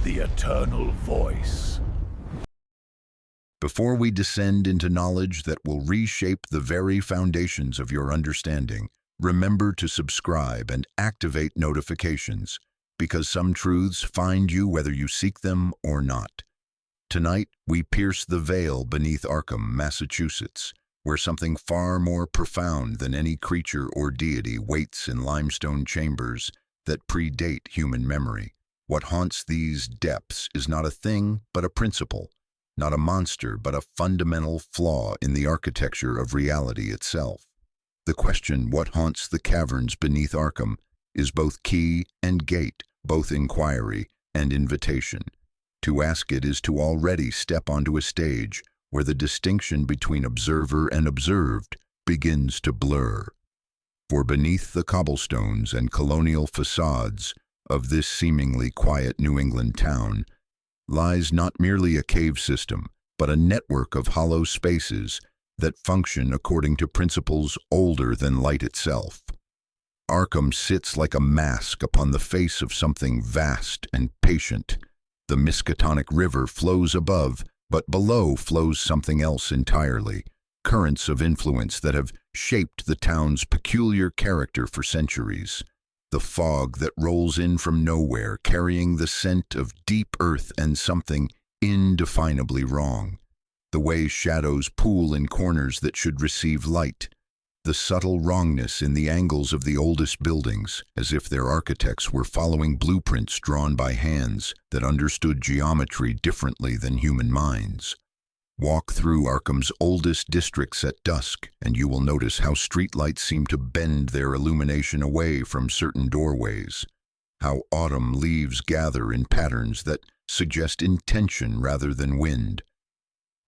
the eternal voice. Before we descend into knowledge that will reshape the very foundations of your understanding, remember to subscribe and activate notifications, because some truths find you whether you seek them or not. Tonight, we pierce the veil beneath Arkham, Massachusetts, where something far more profound than any creature or deity waits in limestone chambers that predate human memory. What haunts these depths is not a thing, but a principle. Not a monster, but a fundamental flaw in the architecture of reality itself. The question, what haunts the caverns beneath Arkham, is both key and gate, both inquiry and invitation. To ask it is to already step onto a stage where the distinction between observer and observed begins to blur. For beneath the cobblestones and colonial facades of this seemingly quiet New England town lies not merely a cave system, but a network of hollow spaces that function according to principles older than light itself. Arkham sits like a mask upon the face of something vast and patient. The Miskatonic River flows above, but below flows something else entirely, currents of influence that have shaped the town's peculiar character for centuries. The fog that rolls in from nowhere, carrying the scent of deep earth and something indefinably wrong. The way shadows pool in corners that should receive light. The subtle wrongness in the angles of the oldest buildings, as if their architects were following blueprints drawn by hands that understood geometry differently than human minds. Walk through Arkham's oldest districts at dusk, and you will notice how streetlights seem to bend their illumination away from certain doorways, how autumn leaves gather in patterns that suggest intention rather than wind.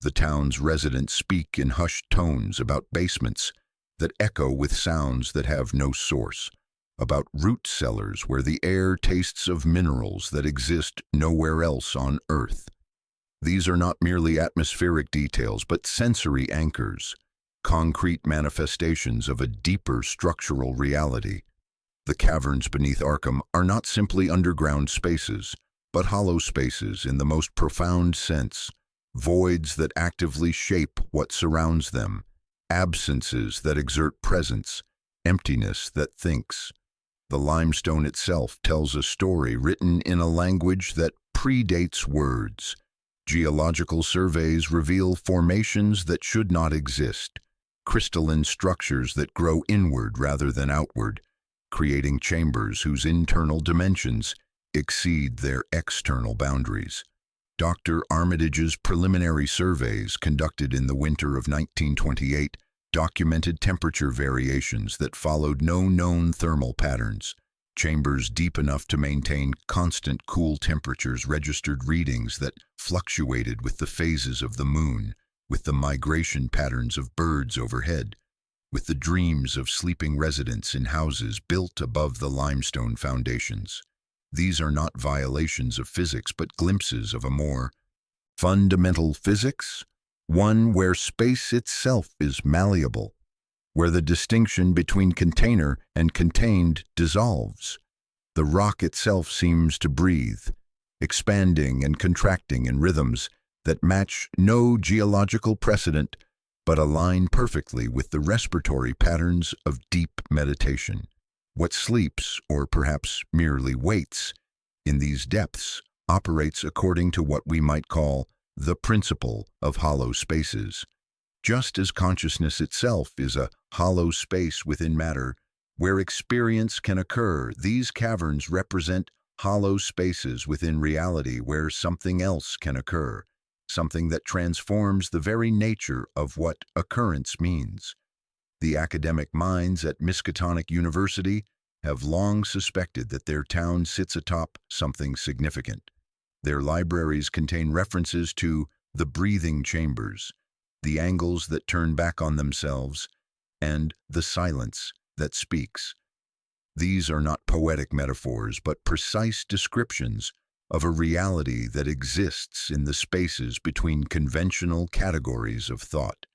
The town's residents speak in hushed tones about basements that echo with sounds that have no source, about root cellars where the air tastes of minerals that exist nowhere else on Earth. These are not merely atmospheric details, but sensory anchors, concrete manifestations of a deeper structural reality. The caverns beneath Arkham are not simply underground spaces, but hollow spaces in the most profound sense, voids that actively shape what surrounds them, absences that exert presence, emptiness that thinks. The limestone itself tells a story written in a language that predates words. Geological surveys reveal formations that should not exist, crystalline structures that grow inward rather than outward, creating chambers whose internal dimensions exceed their external boundaries. Dr. Armitage's preliminary surveys conducted in the winter of 1928 documented temperature variations that followed no known thermal patterns. Chambers deep enough to maintain constant cool temperatures registered readings that fluctuated with the phases of the moon, with the migration patterns of birds overhead, with the dreams of sleeping residents in houses built above the limestone foundations. These are not violations of physics, but glimpses of a more fundamental physics, one where space itself is malleable, where the distinction between container and contained dissolves. The rock itself seems to breathe, expanding and contracting in rhythms that match no geological precedent, but align perfectly with the respiratory patterns of deep meditation. What sleeps, or perhaps merely waits, in these depths operates according to what we might call the principle of hollow spaces. Just as consciousness itself is a hollow space within matter, where experience can occur, these caverns represent hollow spaces within reality where something else can occur, something that transforms the very nature of what occurrence means. The academic minds at Miskatonic University have long suspected that their town sits atop something significant. Their libraries contain references to the breathing chambers, the angles that turn back on themselves, and the silence that speaks. These are not poetic metaphors, but precise descriptions of a reality that exists in the spaces between conventional categories of thought.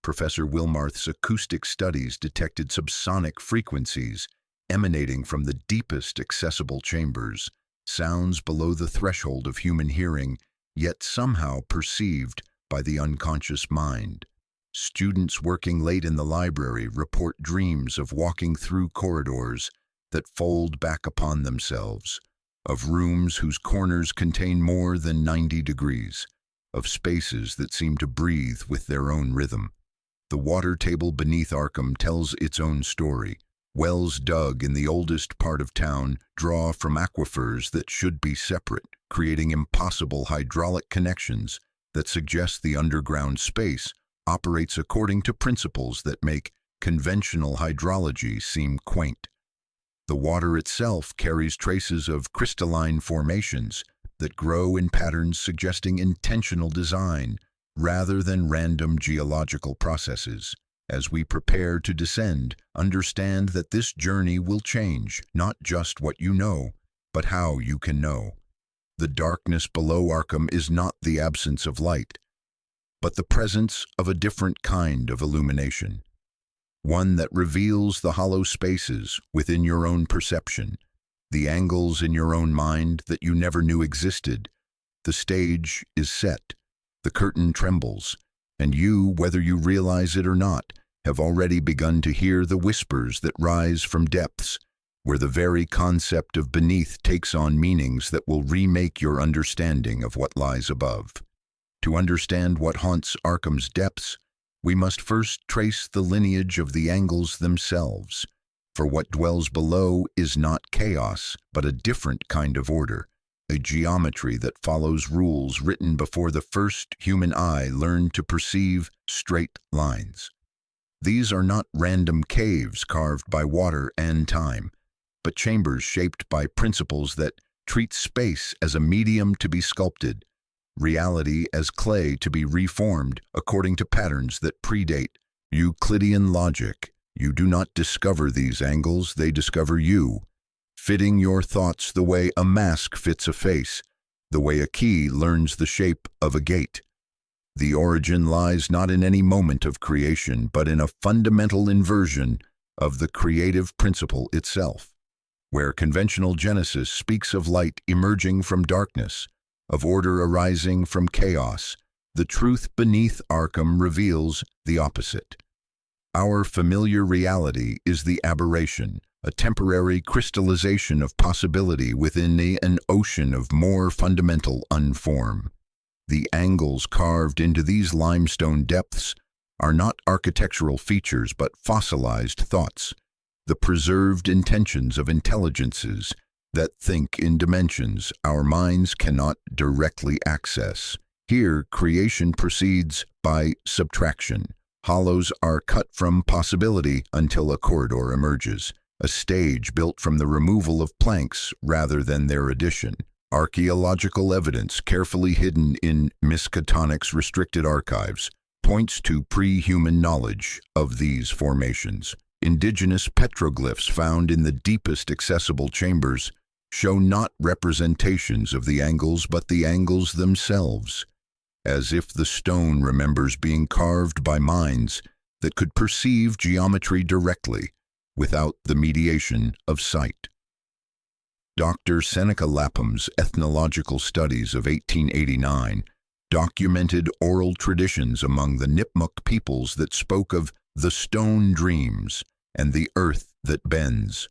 Professor Wilmarth's acoustic studies detected subsonic frequencies emanating from the deepest accessible chambers, sounds below the threshold of human hearing, yet somehow perceived by the unconscious mind. Students working late in the library report dreams of walking through corridors that fold back upon themselves, of rooms whose corners contain more than 90 degrees, of spaces that seem to breathe with their own rhythm. The water table beneath Arkham tells its own story. Wells dug in the oldest part of town draw from aquifers that should be separate, creating impossible hydraulic connections that suggest the underground space operates according to principles that make conventional hydrology seem quaint. The water itself carries traces of crystalline formations that grow in patterns suggesting intentional design rather than random geological processes. As we prepare to descend, understand that this journey will change not just what you know, but how you can know. The darkness below Arkham is not the absence of light, but the presence of a different kind of illumination, one that reveals the hollow spaces within your own perception, the angles in your own mind that you never knew existed. The stage is set, the curtain trembles, and you, whether you realize it or not, have already begun to hear the whispers that rise from depths, where the very concept of beneath takes on meanings that will remake your understanding of what lies above. To understand what haunts Arkham's depths, we must first trace the lineage of the angles themselves, for what dwells below is not chaos, but a different kind of order, a geometry that follows rules written before the first human eye learned to perceive straight lines. These are not random caves carved by water and time, but chambers shaped by principles that treat space as a medium to be sculpted, reality as clay to be reformed according to patterns that predate Euclidean logic. You do not discover these angles, they discover you, fitting your thoughts the way a mask fits a face, the way a key learns the shape of a gate. The origin lies not in any moment of creation, but in a fundamental inversion of the creative principle itself. Where conventional Genesis speaks of light emerging from darkness, of order arising from chaos, the truth beneath Arkham reveals the opposite. Our familiar reality is the aberration, a temporary crystallization of possibility within an ocean of more fundamental unform. The angles carved into these limestone depths are not architectural features but fossilized thoughts, the preserved intentions of intelligences that think in dimensions our minds cannot directly access. Here, creation proceeds by subtraction. Hollows are cut from possibility until a corridor emerges, a stage built from the removal of planks rather than their addition. Archaeological evidence carefully hidden in Miskatonic's restricted archives points to pre-human knowledge of these formations. Indigenous petroglyphs found in the deepest accessible chambers show not representations of the angles but the angles themselves, as if the stone remembers being carved by minds that could perceive geometry directly without the mediation of sight. Dr. Seneca Lapham's ethnological studies of 1889 documented oral traditions among the Nipmuc peoples that spoke of the stone dreams and the earth that bends.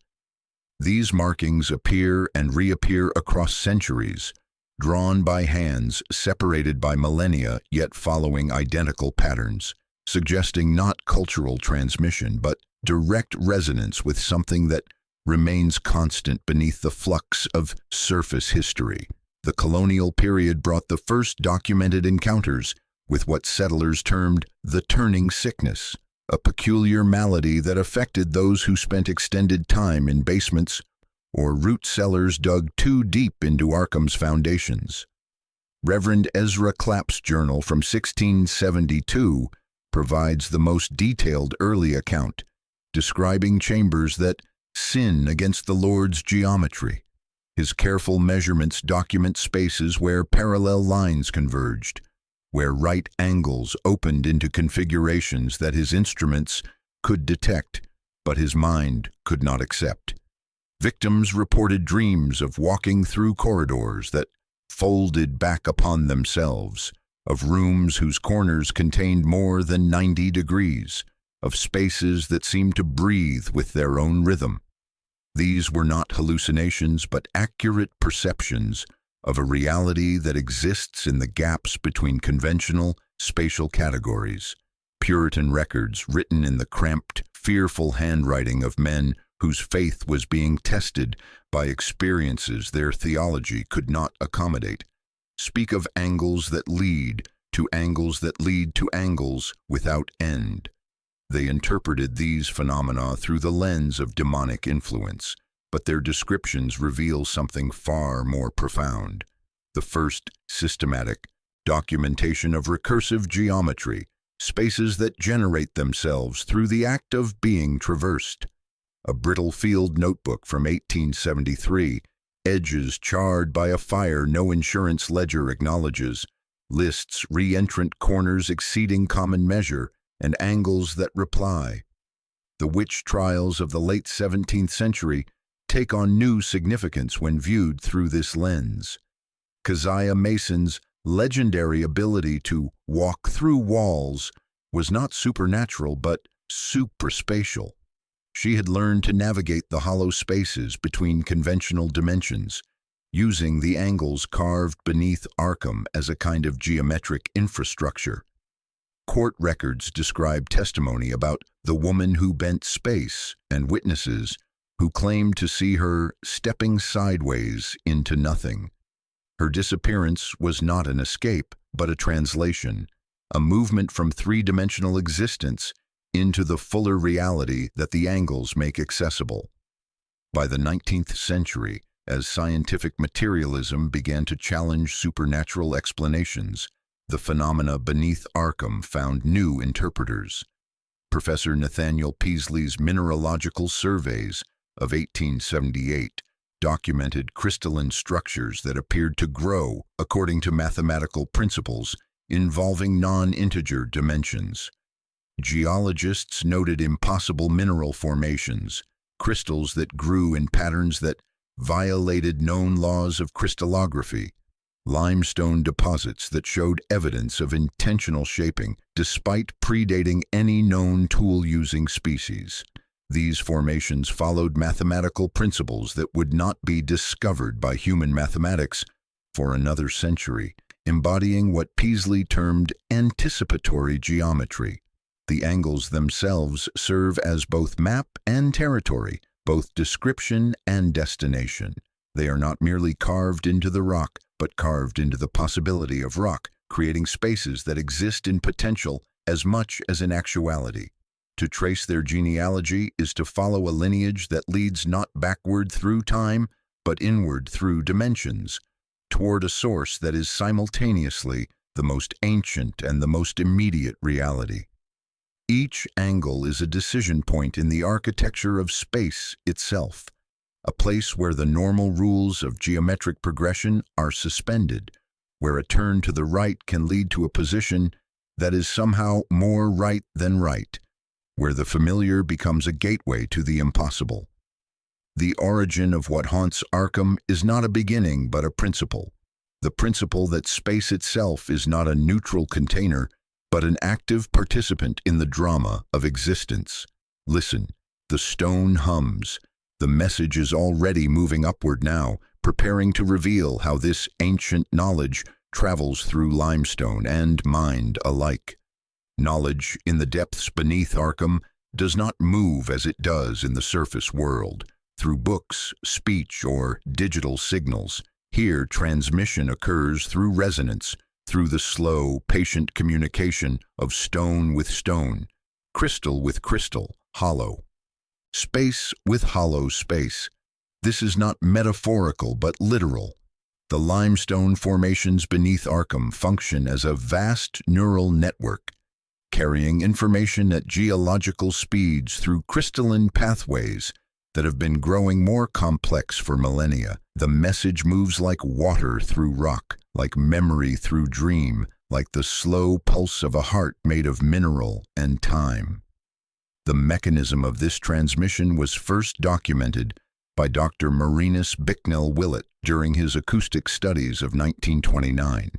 These markings appear and reappear across centuries, drawn by hands separated by millennia yet following identical patterns, suggesting not cultural transmission but direct resonance with something that remains constant beneath the flux of surface history. The colonial period brought the first documented encounters with what settlers termed the turning sickness, a peculiar malady that affected those who spent extended time in basements or root cellars dug too deep into Arkham's foundations. Reverend Ezra Clapp's journal from 1672 provides the most detailed early account, describing chambers that sin against the Lord's geometry. His careful measurements document spaces where parallel lines converged, where right angles opened into configurations that his instruments could detect, but his mind could not accept. Victims reported dreams of walking through corridors that folded back upon themselves, of rooms whose corners contained more than 90 degrees, of spaces that seemed to breathe with their own rhythm. These were not hallucinations, but accurate perceptions of a reality that exists in the gaps between conventional spatial categories. Puritan records written in the cramped, fearful handwriting of men whose faith was being tested by experiences their theology could not accommodate, speak of angles that lead to angles that lead to angles without end. They interpreted these phenomena through the lens of demonic influence, but their descriptions reveal something far more profound. The first systematic documentation of recursive geometry, spaces that generate themselves through the act of being traversed. A brittle field notebook from 1873, edges charred by a fire no insurance ledger acknowledges, lists re-entrant corners exceeding common measure and angles that reply. The witch trials of the late 17th century take on new significance when viewed through this lens. Keziah Mason's legendary ability to walk through walls was not supernatural but supraspatial. She had learned to navigate the hollow spaces between conventional dimensions, using the angles carved beneath Arkham as a kind of geometric infrastructure. Court records describe testimony about the woman who bent space and witnesses who claimed to see her stepping sideways into nothing. Her disappearance was not an escape, but a translation, a movement from three-dimensional existence into the fuller reality that the angles make accessible. By the 19th century, as scientific materialism began to challenge supernatural explanations, the phenomena beneath Arkham found new interpreters. Professor Nathaniel Peasley's mineralogical surveys of 1878 documented crystalline structures that appeared to grow according to mathematical principles involving non-integer dimensions. Geologists noted impossible mineral formations, crystals that grew in patterns that violated known laws of crystallography, limestone deposits that showed evidence of intentional shaping despite predating any known tool-using species. These formations followed mathematical principles that would not be discovered by human mathematics for another century, embodying what Peasley termed anticipatory geometry. The angles themselves serve as both map and territory, both description and destination. They are not merely carved into the rock, but carved into the possibility of rock, creating spaces that exist in potential as much as in actuality. To trace their genealogy is to follow a lineage that leads not backward through time, but inward through dimensions, toward a source that is simultaneously the most ancient and the most immediate reality. Each angle is a decision point in the architecture of space itself, a place where the normal rules of geometric progression are suspended, where a turn to the right can lead to a position that is somehow more right than right, where the familiar becomes a gateway to the impossible. The origin of what haunts Arkham is not a beginning but a principle, the principle that space itself is not a neutral container, but an active participant in the drama of existence. Listen, the stone hums. The message is already moving upward now, preparing to reveal how this ancient knowledge travels through limestone and mind alike. Knowledge in the depths beneath Arkham does not move as it does in the surface world, through books, speech, or digital signals. Here, transmission occurs through resonance, through the slow, patient communication of stone with stone, crystal with crystal, hollow. Space with hollow space. This is not metaphorical but literal. The limestone formations beneath Arkham function as a vast neural network, carrying information at geological speeds through crystalline pathways that have been growing more complex for millennia. The message moves like water through rock, like memory through dream, like the slow pulse of a heart made of mineral and time. The mechanism of this transmission was first documented by Dr. Marinus Bicknell Willett during his acoustic studies of 1929.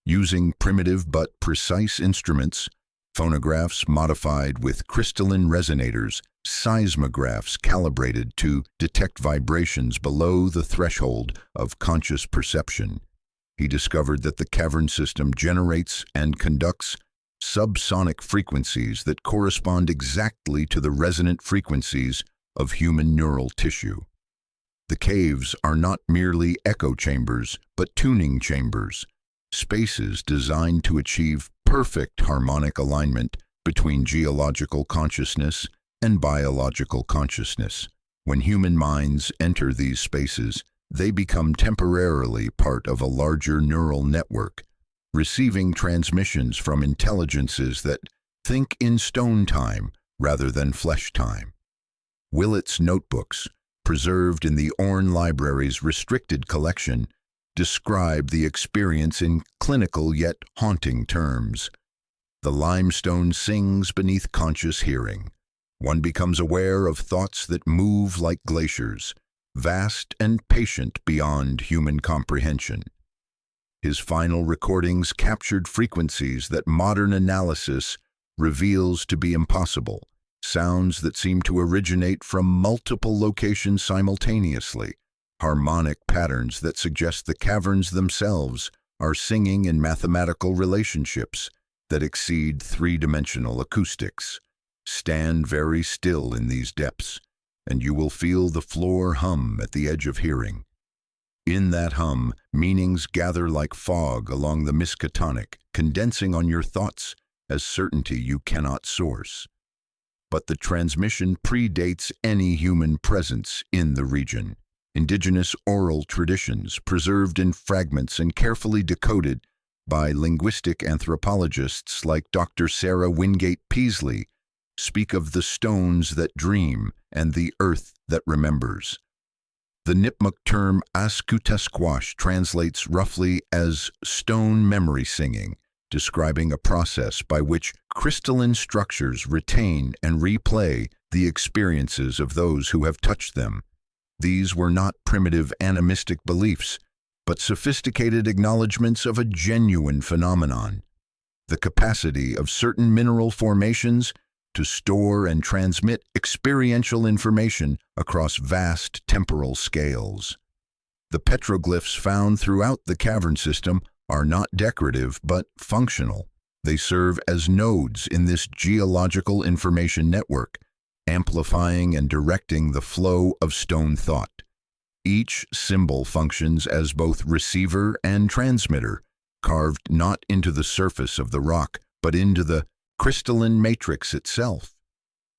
Using primitive but precise instruments, phonographs modified with crystalline resonators, seismographs calibrated to detect vibrations below the threshold of conscious perception, he discovered that the cavern system generates and conducts subsonic frequencies that correspond exactly to the resonant frequencies of human neural tissue. The caves are not merely echo chambers, but tuning chambers, spaces designed to achieve perfect harmonic alignment between geological consciousness and biological consciousness. When human minds enter these spaces, they become temporarily part of a larger neural network, receiving transmissions from intelligences that think in stone time rather than flesh time. Willett's notebooks, preserved in the Orne Library's restricted collection, describe the experience in clinical yet haunting terms. The limestone sings beneath conscious hearing. One becomes aware of thoughts that move like glaciers, vast and patient beyond human comprehension. His final recordings captured frequencies that modern analysis reveals to be impossible, sounds that seem to originate from multiple locations simultaneously, harmonic patterns that suggest the caverns themselves are singing in mathematical relationships that exceed three-dimensional acoustics. Stand very still in these depths, and you will feel the floor hum at the edge of hearing. In that hum, meanings gather like fog along the Miskatonic, condensing on your thoughts as certainty you cannot source. But the transmission predates any human presence in the region. Indigenous oral traditions, preserved in fragments and carefully decoded by linguistic anthropologists like Dr. Sarah Wingate Peasley, speak of the stones that dream and the earth that remembers. The Nipmuc term Askutasquash translates roughly as stone memory singing, describing a process by which crystalline structures retain and replay the experiences of those who have touched them. These were not primitive animistic beliefs, but sophisticated acknowledgments of a genuine phenomenon: the capacity of certain mineral formations to store and transmit experiential information across vast temporal scales. The petroglyphs found throughout the cavern system are not decorative but functional. They serve as nodes in this geological information network, amplifying and directing the flow of stone thought. Each symbol functions as both receiver and transmitter, carved not into the surface of the rock, but into the crystalline matrix itself.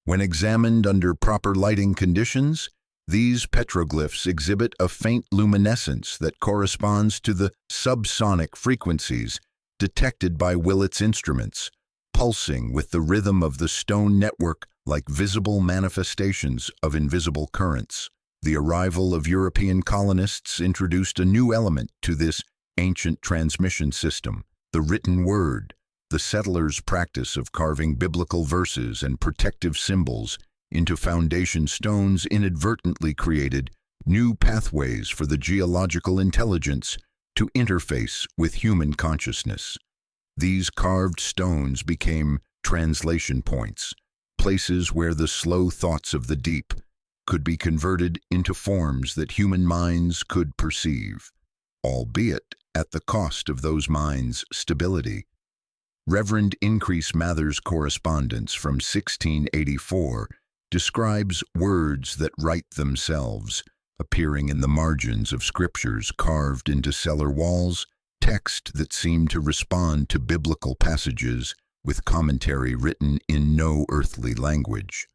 When examined under proper lighting conditions, these petroglyphs exhibit a faint luminescence that corresponds to the subsonic frequencies detected by Willett's instruments, pulsing with the rhythm of the stone network like visible manifestations of invisible currents. The arrival of European colonists introduced a new element to this ancient transmission system: the written word. The settlers' practice of carving biblical verses and protective symbols into foundation stones inadvertently created new pathways for the geological intelligence to interface with human consciousness. These carved stones became translation points, places where the slow thoughts of the deep could be converted into forms that human minds could perceive, albeit at the cost of those minds' stability. Reverend Increase Mather's correspondence from 1684 describes words that write themselves, appearing in the margins of scriptures carved into cellar walls, text that seemed to respond to biblical passages with commentary written in no earthly language.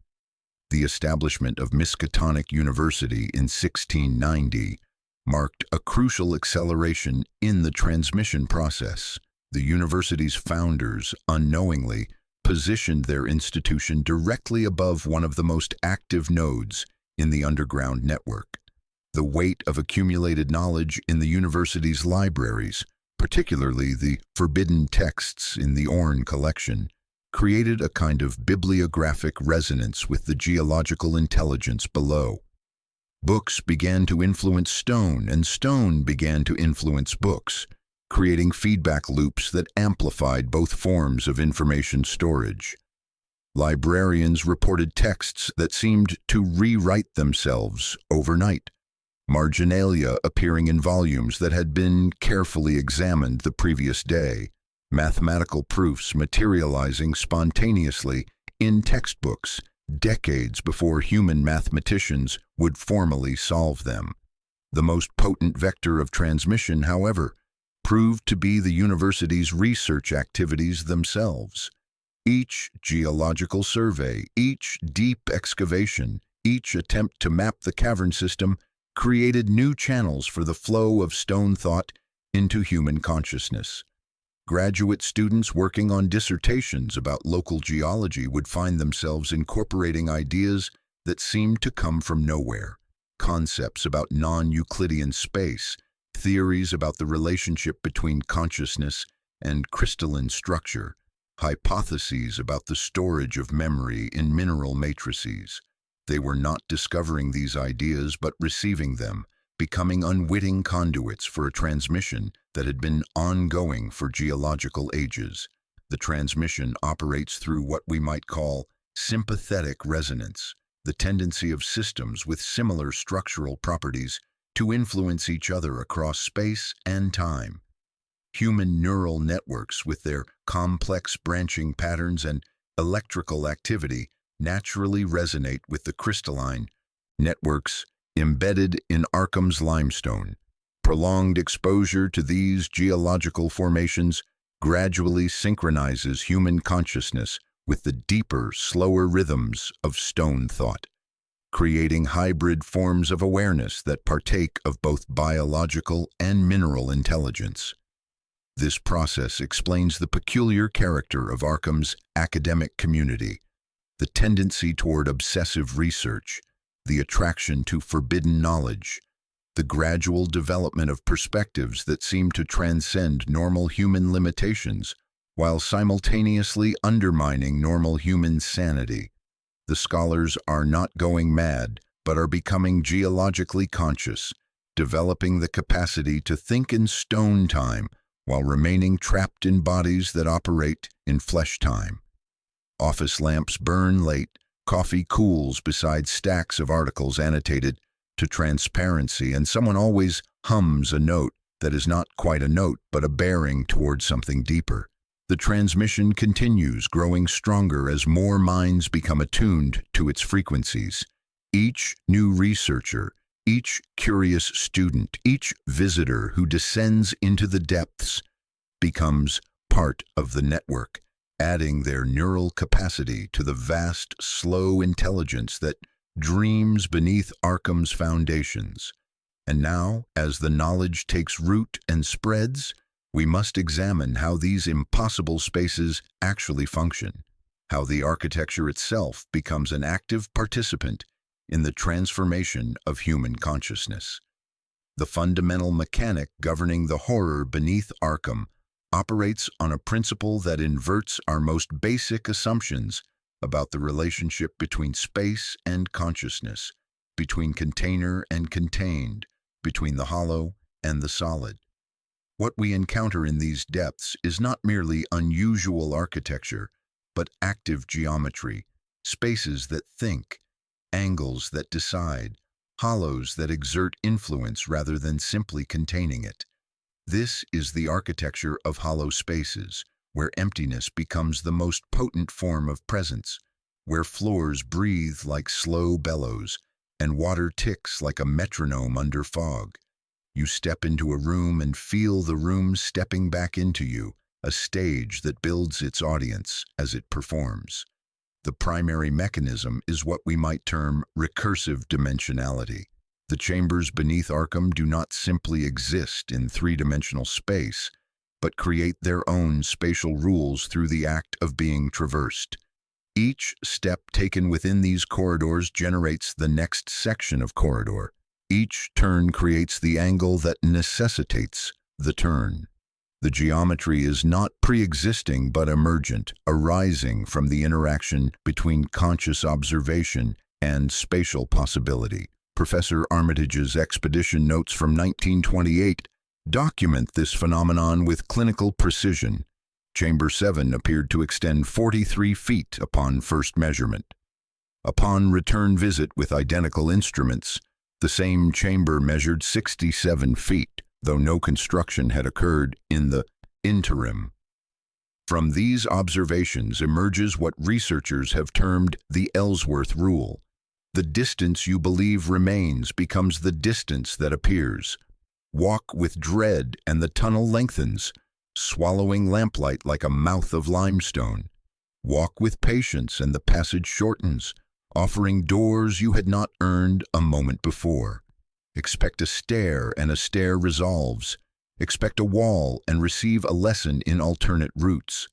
The establishment of Miskatonic University in 1690 marked a crucial acceleration in the transmission process. The university's founders, unknowingly, positioned their institution directly above one of the most active nodes in the underground network. The weight of accumulated knowledge in the university's libraries, particularly the forbidden texts in the Orne collection, created a kind of bibliographic resonance with the geological intelligence below. Books began to influence stone, and stone began to influence books, creating feedback loops that amplified both forms of information storage. Librarians reported texts that seemed to rewrite themselves overnight, marginalia appearing in volumes that had been carefully examined the previous day, mathematical proofs materializing spontaneously in textbooks decades before human mathematicians would formally solve them. The most potent vector of transmission, however, proved to be the university's research activities themselves. Each geological survey, each deep excavation, each attempt to map the cavern system created new channels for the flow of stone thought into human consciousness. Graduate students working on dissertations about local geology would find themselves incorporating ideas that seemed to come from nowhere, concepts about non-Euclidean space, theories about the relationship between consciousness and crystalline structure, hypotheses about the storage of memory in mineral matrices. They were not discovering these ideas but receiving them, becoming unwitting conduits for a transmission that had been ongoing for geological ages. The transmission operates through what we might call sympathetic resonance, the tendency of systems with similar structural properties to influence each other across space and time. Human neural networks, with their complex branching patterns and electrical activity, naturally resonate with the crystalline networks embedded in Arkham's limestone. Prolonged exposure to these geological formations gradually synchronizes human consciousness with the deeper, slower rhythms of stone thought, creating hybrid forms of awareness that partake of both biological and mineral intelligence. This process explains the peculiar character of Arkham's academic community, the tendency toward obsessive research, the attraction to forbidden knowledge, the gradual development of perspectives that seem to transcend normal human limitations while simultaneously undermining normal human sanity. The scholars are not going mad, but are becoming geologically conscious, developing the capacity to think in stone time while remaining trapped in bodies that operate in flesh time. Office lamps burn late, coffee cools beside stacks of articles annotated to transparency, and someone always hums a note that is not quite a note but a bearing toward something deeper. The transmission continues, growing stronger as more minds become attuned to its frequencies. Each new researcher, each curious student, each visitor who descends into the depths becomes part of the network, adding their neural capacity to the vast, slow intelligence that dreams beneath Arkham's foundations. And now, as the knowledge takes root and spreads, we must examine how these impossible spaces actually function, how the architecture itself becomes an active participant in the transformation of human consciousness. The fundamental mechanic governing the horror beneath Arkham operates on a principle that inverts our most basic assumptions about the relationship between space and consciousness, between container and contained, between the hollow and the solid. What we encounter in these depths is not merely unusual architecture, but active geometry, spaces that think, angles that decide, hollows that exert influence rather than simply containing it. This is the architecture of hollow spaces, where emptiness becomes the most potent form of presence, where floors breathe like slow bellows, and water ticks like a metronome under fog. You step into a room and feel the room stepping back into you, a stage that builds its audience as it performs. The primary mechanism is what we might term recursive dimensionality. The chambers beneath Arkham do not simply exist in three-dimensional space, but create their own spatial rules through the act of being traversed. Each step taken within these corridors generates the next section of corridor. Each turn creates the angle that necessitates the turn. The geometry is not pre-existing but emergent, arising from the interaction between conscious observation and spatial possibility, Professor Armitage's expedition notes from 1928 document this phenomenon with clinical precision. Chamber 7 appeared to extend 43 feet upon first measurement. Upon return visit with identical instruments, the same chamber measured 67 feet, though no construction had occurred in the interim. From these observations emerges what researchers have termed the Ellsworth rule. The distance you believe remains becomes the distance that appears. Walk with dread and the tunnel lengthens, swallowing lamplight like a mouth of limestone. Walk with patience and the passage shortens, offering doors you had not earned a moment before. Expect a stair and a stair resolves. Expect a wall and receive a lesson in alternate routes.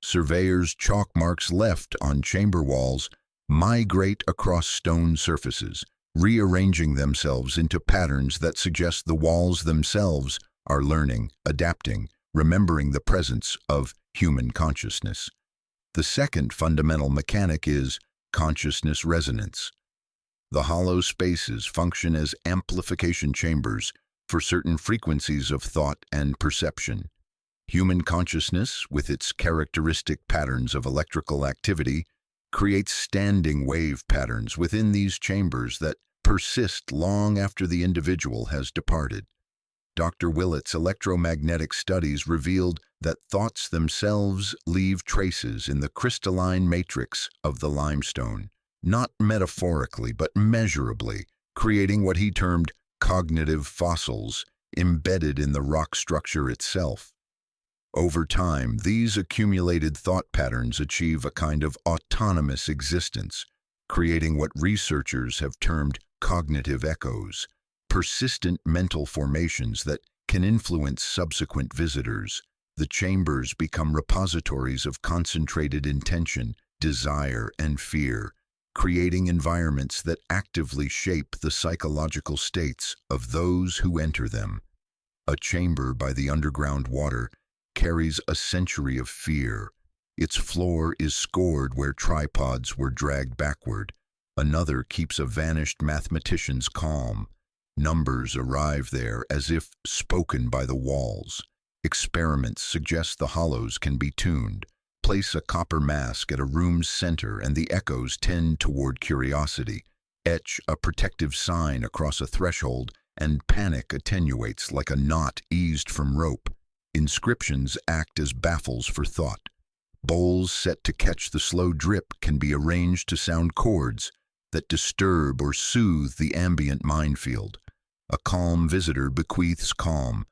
Surveyors' chalk marks left on chamber walls migrate across stone surfaces, rearranging themselves into patterns that suggest the walls themselves are learning, adapting, remembering the presence of human consciousness. The second fundamental mechanic is consciousness resonance. The hollow spaces function as amplification chambers for certain frequencies of thought and perception. Human consciousness, with its characteristic patterns of electrical activity, creates standing wave patterns within these chambers that persist long after the individual has departed. Dr. Willett's electromagnetic studies revealed that thoughts themselves leave traces in the crystalline matrix of the limestone, not metaphorically but measurably, creating what he termed cognitive fossils embedded in the rock structure itself. Over time, these accumulated thought patterns achieve a kind of autonomous existence, creating what researchers have termed cognitive echoes, persistent mental formations that can influence subsequent visitors. The chambers become repositories of concentrated intention, desire, and fear, creating environments that actively shape the psychological states of those who enter them. A chamber by the underground water carries a century of fear. Its floor is scored where tripods were dragged backward. Another keeps a vanished mathematician's calm. Numbers arrive there as if spoken by the walls. Experiments suggest the hollows can be tuned. Place a copper mask at a room's center and the echoes tend toward curiosity. Etch a protective sign across a threshold and panic attenuates like a knot eased from rope. Inscriptions act as baffles for thought. Bowls set to catch the slow drip can be arranged to sound chords that disturb or soothe the ambient minefield. A calm visitor bequeaths calm.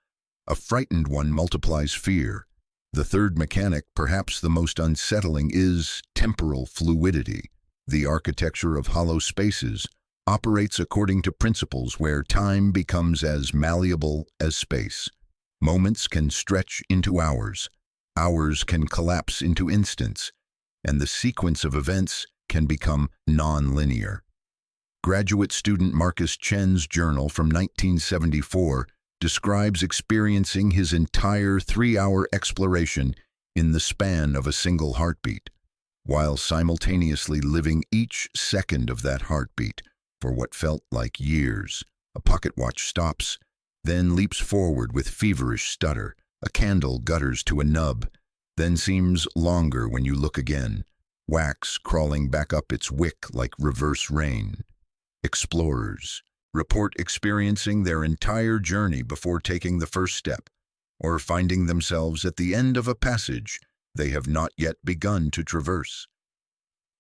A frightened one multiplies fear. The third mechanic, perhaps the most unsettling, is temporal fluidity. The architecture of hollow spaces operates according to principles where time becomes as malleable as space. Moments can stretch into hours. Hours can collapse into instants, and the sequence of events can become non-linear. Graduate student Marcus Chen's journal from 1974 describes experiencing his entire 3-hour exploration in the span of a single heartbeat, while simultaneously living each second of that heartbeat for what felt like years. A pocket watch stops, then leaps forward with feverish stutter. A candle gutters to a nub, then seems longer when you look again, wax crawling back up its wick like reverse rain. Explorers report experiencing their entire journey before taking the first step, or finding themselves at the end of a passage they have not yet begun to traverse.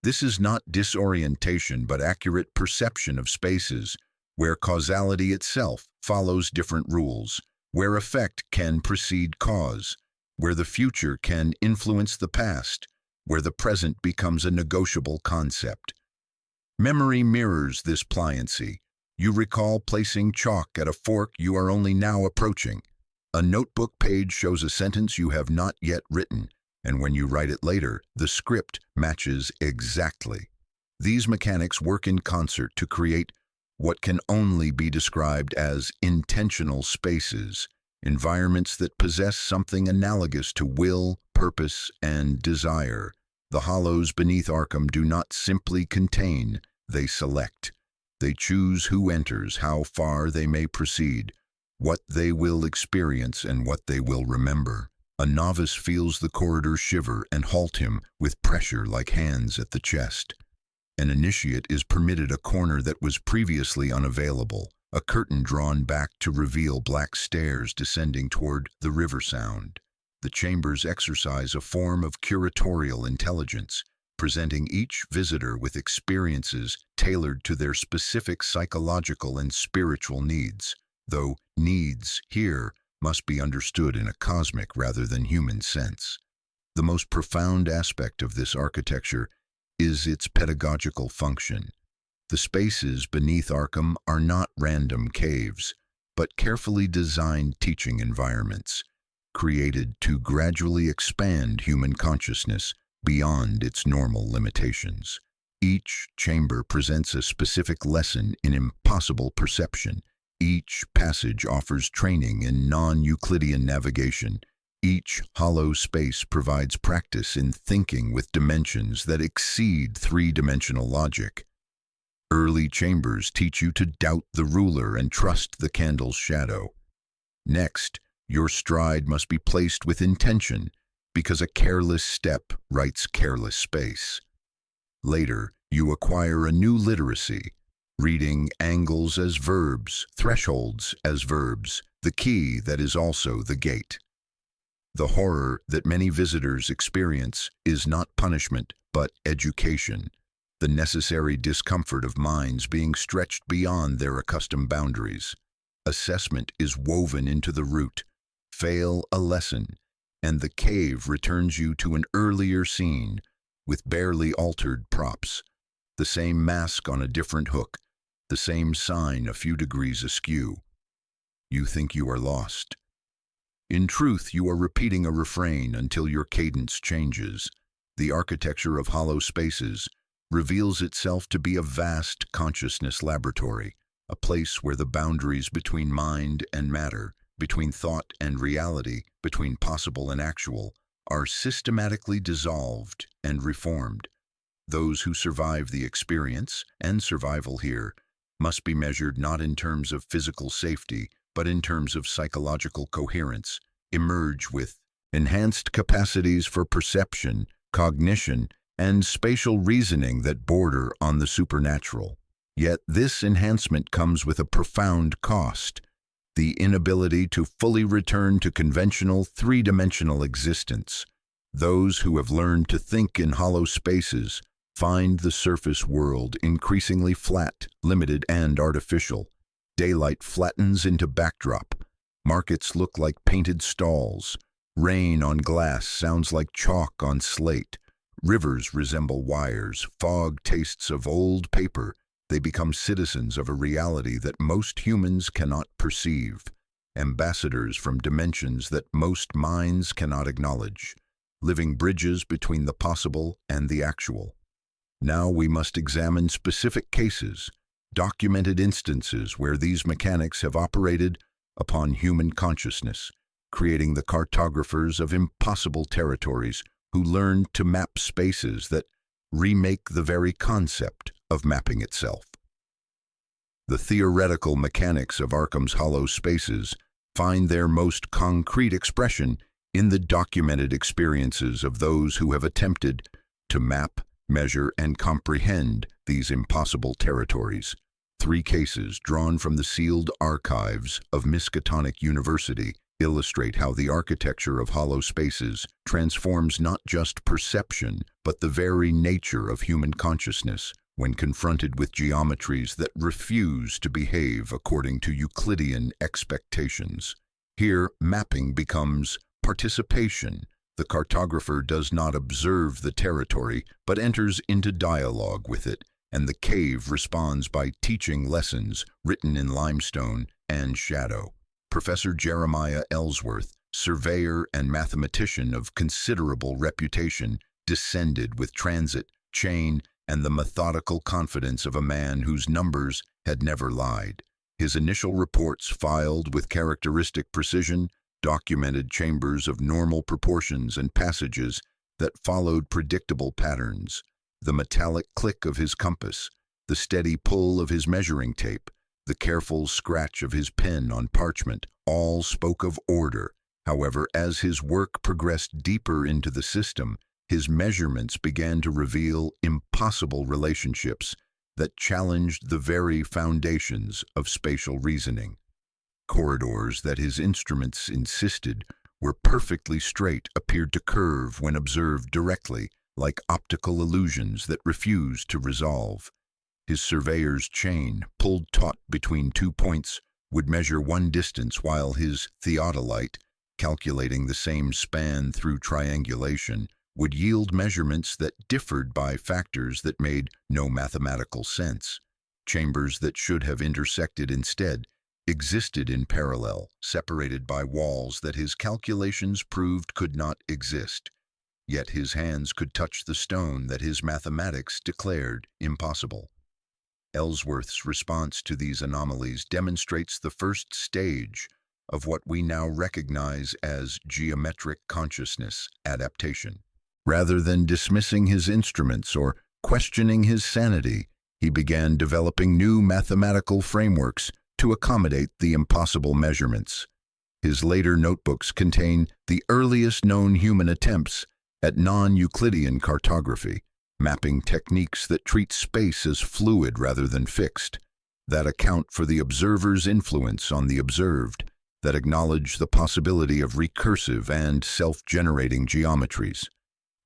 This is not disorientation but accurate perception of spaces where causality itself follows different rules, where effect can precede cause, where the future can influence the past, where the present becomes a negotiable concept. Memory mirrors this pliancy. You recall placing chalk at a fork you are only now approaching. A notebook page shows a sentence you have not yet written, and when you write it later, the script matches exactly. These mechanics work in concert to create what can only be described as intentional spaces, environments that possess something analogous to will, purpose, and desire. The hollows beneath Arkham do not simply contain, they select. They choose who enters, how far they may proceed, what they will experience, and what they will remember. A novice feels the corridor shiver and halt him with pressure like hands at the chest. An initiate is permitted a corner that was previously unavailable, a curtain drawn back to reveal black stairs descending toward the river sound. The chambers exercise a form of curatorial intelligence, presenting each visitor with experiences tailored to their specific psychological and spiritual needs, though needs here must be understood in a cosmic rather than human sense. The most profound aspect of this architecture is its pedagogical function. The spaces beneath Arkham are not random caves, but carefully designed teaching environments, created to gradually expand human consciousness beyond its normal limitations. Each chamber presents a specific lesson in impossible perception. Each passage offers training in non-Euclidean navigation. Each hollow space provides practice in thinking with dimensions that exceed three-dimensional logic. Early chambers teach you to doubt the ruler and trust the candle's shadow. Next, your stride must be placed with intention, because a careless step writes careless space. Later, you acquire a new literacy, reading angles as verbs, thresholds as verbs, the key that is also the gate. The horror that many visitors experience is not punishment, but education, the necessary discomfort of minds being stretched beyond their accustomed boundaries. Assessment is woven into the root. Fail a lesson, and the cave returns you to an earlier scene with barely altered props, the same mask on a different hook, the same sign a few degrees askew. You think you are lost. In truth, you are repeating a refrain until your cadence changes. The architecture of hollow spaces reveals itself to be a vast consciousness laboratory, a place where the boundaries between mind and matter, between thought and reality, between possible and actual, are systematically dissolved and reformed. Those who survive the experience, and survival here, must be measured not in terms of physical safety, but in terms of psychological coherence, emerge with enhanced capacities for perception, cognition, and spatial reasoning that border on the supernatural. Yet this enhancement comes with a profound cost: the inability to fully return to conventional three-dimensional existence. Those who have learned to think in hollow spaces find the surface world increasingly flat, limited, and artificial. Daylight flattens into backdrop. Markets look like painted stalls. Rain on glass sounds like chalk on slate. Rivers resemble wires. Fog tastes of old paper. They become citizens of a reality that most humans cannot perceive, ambassadors from dimensions that most minds cannot acknowledge, living bridges between the possible and the actual. Now we must examine specific cases, documented instances where these mechanics have operated upon human consciousness, creating the cartographers of impossible territories who learn to map spaces that remake the very concept of mapping itself. The theoretical mechanics of Arkham's hollow spaces find their most concrete expression in the documented experiences of those who have attempted to map, measure, and comprehend these impossible territories. 3 cases drawn from the sealed archives of Miskatonic University illustrate how the architecture of hollow spaces transforms not just perception, but the very nature of human consciousness when confronted with geometries that refuse to behave according to Euclidean expectations. Here, mapping becomes participation. The cartographer does not observe the territory, but enters into dialogue with it, and the cave responds by teaching lessons written in limestone and shadow. Professor Jeremiah Ellsworth, surveyor and mathematician of considerable reputation, descended with transit, chain, and the methodical confidence of a man whose numbers had never lied. His initial reports, filed with characteristic precision, documented chambers of normal proportions and passages that followed predictable patterns. The metallic click of his compass, The steady pull of his measuring tape, the careful scratch of his pen on parchment, all spoke of order. However, as his work progressed deeper into the system, his measurements began to reveal impossible relationships that challenged the very foundations of spatial reasoning. Corridors that his instruments insisted were perfectly straight appeared to curve when observed directly, like optical illusions that refused to resolve. His surveyor's chain, pulled taut between 2 points, would measure one distance, while his theodolite, calculating the same span through triangulation, would yield measurements that differed by factors that made no mathematical sense. Chambers that should have intersected instead existed in parallel, separated by walls that his calculations proved could not exist. Yet his hands could touch the stone that his mathematics declared impossible. Ellsworth's response to these anomalies demonstrates the first stage of what we now recognize as geometric consciousness adaptation. Rather than dismissing his instruments or questioning his sanity, he began developing new mathematical frameworks to accommodate the impossible measurements. His later notebooks contain the earliest known human attempts at non-Euclidean cartography, mapping techniques that treat space as fluid rather than fixed, that account for the observer's influence on the observed, that acknowledge the possibility of recursive and self-generating geometries.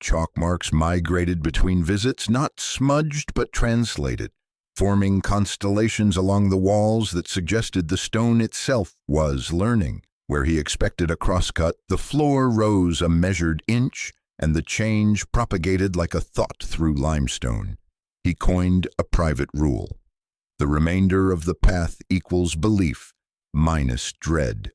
Chalk marks migrated between visits, not smudged but translated, forming constellations along the walls that suggested the stone itself was learning. Where he expected a crosscut, the floor rose a measured inch, and the change propagated like a thought through limestone. He coined a private rule. The remainder of the path equals belief minus dread.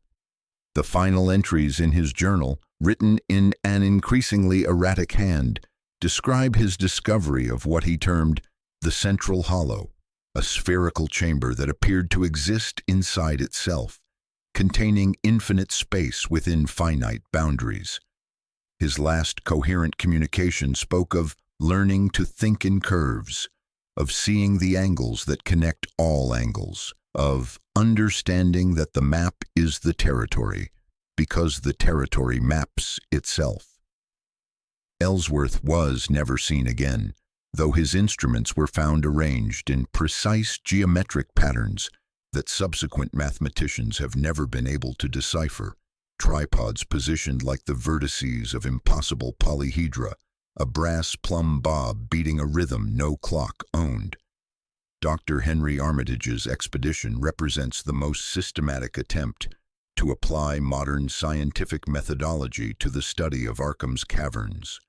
The final entries in his journal, written in an increasingly erratic hand, describe his discovery of what he termed the central hollow, a spherical chamber that appeared to exist inside itself, containing infinite space within finite boundaries. His last coherent communication spoke of learning to think in curves, of seeing the angles that connect all angles, of understanding that the map is the territory, because the territory maps itself. Ellsworth was never seen again, though his instruments were found arranged in precise geometric patterns that subsequent mathematicians have never been able to decipher. Tripods positioned like the vertices of impossible polyhedra, a brass plumb bob beating a rhythm no clock owned. Dr. Henry Armitage's expedition represents the most systematic attempt to apply modern scientific methodology to the study of Arkham's caverns.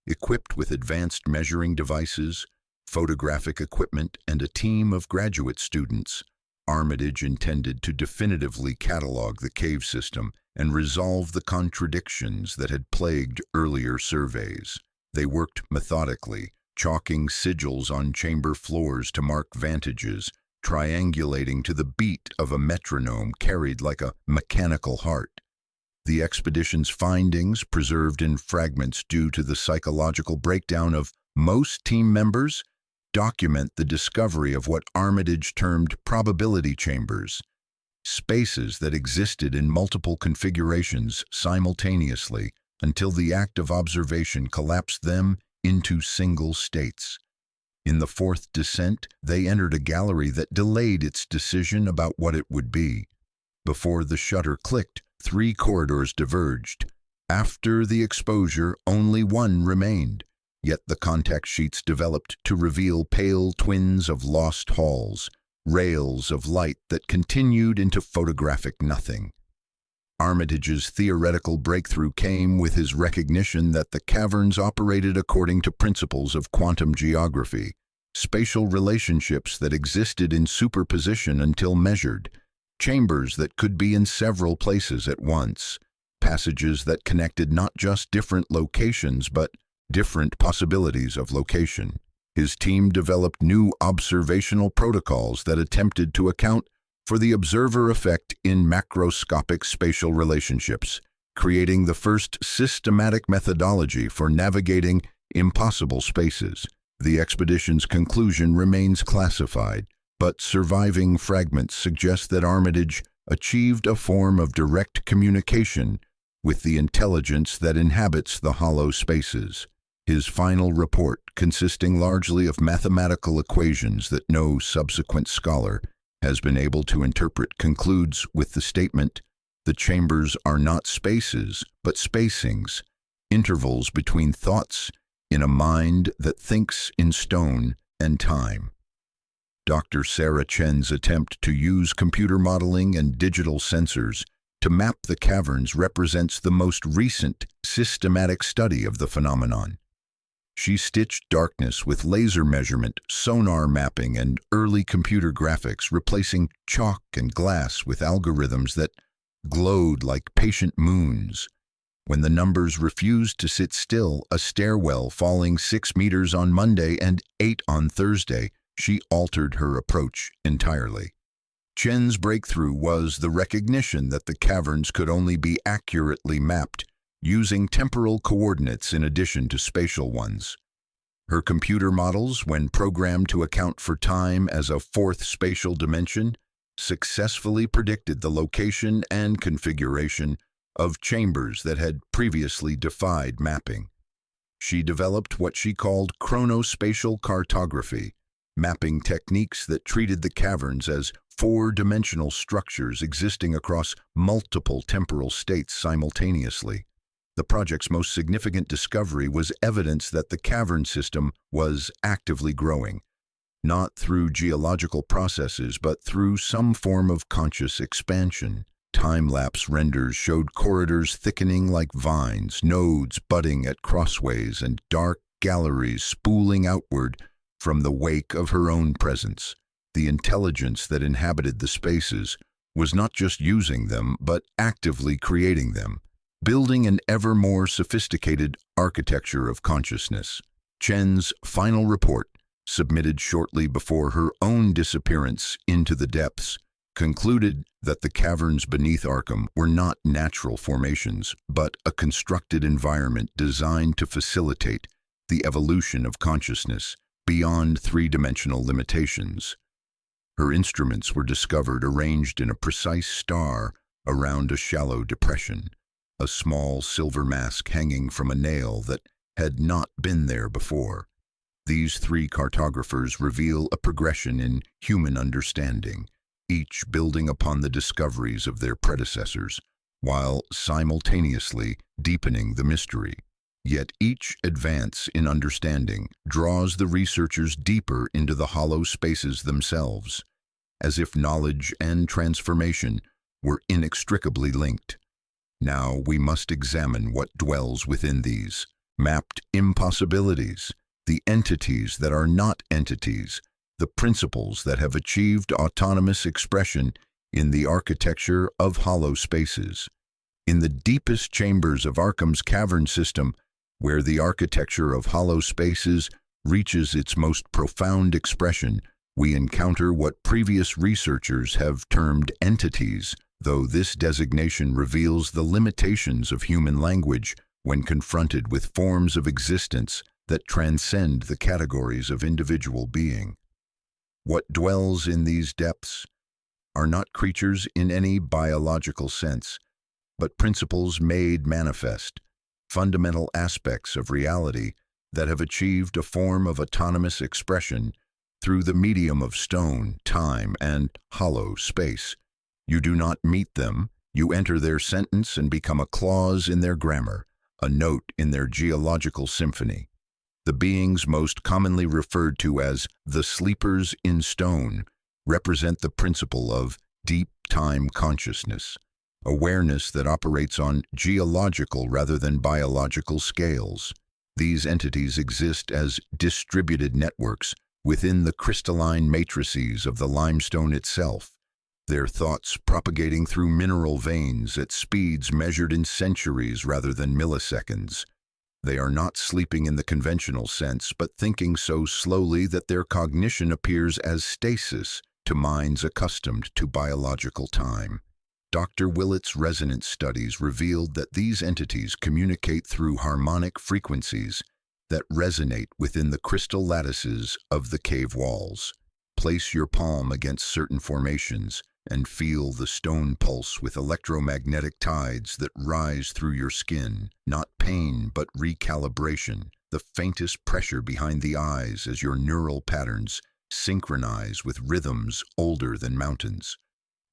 Equipped with advanced measuring devices, photographic equipment, and a team of graduate students, Armitage intended to definitively catalog the cave system and resolve the contradictions that had plagued earlier surveys. They worked methodically, chalking sigils on chamber floors to mark vantages, triangulating to the beat of a metronome carried like a mechanical heart. The expedition's findings, preserved in fragments due to the psychological breakdown of most team members, document the discovery of what Armitage termed probability chambers, spaces that existed in multiple configurations simultaneously until the act of observation collapsed them into single states. In the fourth descent, they entered a gallery that delayed its decision about what it would be. Before the shutter clicked, 3 corridors diverged. After the exposure, only one remained. Yet the contact sheets developed to reveal pale twins of lost halls, rails of light that continued into photographic nothing. Armitage's theoretical breakthrough came with his recognition that the caverns operated according to principles of quantum geography, spatial relationships that existed in superposition until measured, chambers that could be in several places at once, passages that connected not just different locations but different possibilities of location. His team developed new observational protocols that attempted to account for the observer effect in macroscopic spatial relationships, creating the first systematic methodology for navigating impossible spaces. The expedition's conclusion remains classified, but surviving fragments suggest that Armitage achieved a form of direct communication with the intelligence that inhabits the hollow spaces. His final report, consisting largely of mathematical equations that no subsequent scholar has been able to interpret, concludes with the statement, "The chambers are not spaces, but spacings, intervals between thoughts in a mind that thinks in stone and time." Dr. Sarah Chen's attempt to use computer modeling and digital sensors to map the caverns represents the most recent systematic study of the phenomenon. She stitched darkness with laser measurement, sonar mapping, and early computer graphics, replacing chalk and glass with algorithms that glowed like patient moons. When the numbers refused to sit still, a stairwell falling 6 meters on Monday and 8 on Thursday, she altered her approach entirely. Chen's breakthrough was the recognition that the caverns could only be accurately mapped using temporal coordinates in addition to spatial ones. Her computer models, when programmed to account for time as a fourth spatial dimension, successfully predicted the location and configuration of chambers that had previously defied mapping. She developed what she called chronospatial cartography, mapping techniques that treated the caverns as four-dimensional structures existing across multiple temporal states simultaneously. The project's most significant discovery was evidence that the cavern system was actively growing, not through geological processes, but through some form of conscious expansion. Time-lapse renders showed corridors thickening like vines, nodes budding at crossways, and dark galleries spooling outward from the wake of her own presence. The intelligence that inhabited the spaces was not just using them, but actively creating them, building an ever more sophisticated architecture of consciousness. Chen's final report, submitted shortly before her own disappearance into the depths, concluded that the caverns beneath Arkham were not natural formations, but a constructed environment designed to facilitate the evolution of consciousness beyond three-dimensional limitations. Her instruments were discovered arranged in a precise star around a shallow depression, a small silver mask hanging from a nail that had not been there before. These three cartographers reveal a progression in human understanding, each building upon the discoveries of their predecessors, while simultaneously deepening the mystery. Yet each advance in understanding draws the researchers deeper into the hollow spaces themselves, as if knowledge and transformation were inextricably linked. Now we must examine what dwells within these mapped impossibilities, the entities that are not entities, the principles that have achieved autonomous expression in the architecture of hollow spaces. In the deepest chambers of Arkham's cavern system, where the architecture of hollow spaces reaches its most profound expression, we encounter what previous researchers have termed entities, though this designation reveals the limitations of human language when confronted with forms of existence that transcend the categories of individual being. What dwells in these depths are not creatures in any biological sense, but principles made manifest, fundamental aspects of reality that have achieved a form of autonomous expression through the medium of stone, time, and hollow space. You do not meet them, you enter their sentence and become a clause in their grammar, a note in their geological symphony. The beings most commonly referred to as the sleepers in stone represent the principle of deep time consciousness, awareness that operates on geological rather than biological scales. These entities exist as distributed networks within the crystalline matrices of the limestone itself, their thoughts propagating through mineral veins at speeds measured in centuries rather than milliseconds. They are not sleeping in the conventional sense, but thinking so slowly that their cognition appears as stasis to minds accustomed to biological time. Dr. Willett's resonance studies revealed that these entities communicate through harmonic frequencies that resonate within the crystal lattices of the cave walls. Place your palm against certain formations and feel the stone pulse with electromagnetic tides that rise through your skin. Not pain, but recalibration, the faintest pressure behind the eyes as your neural patterns synchronize with rhythms older than mountains.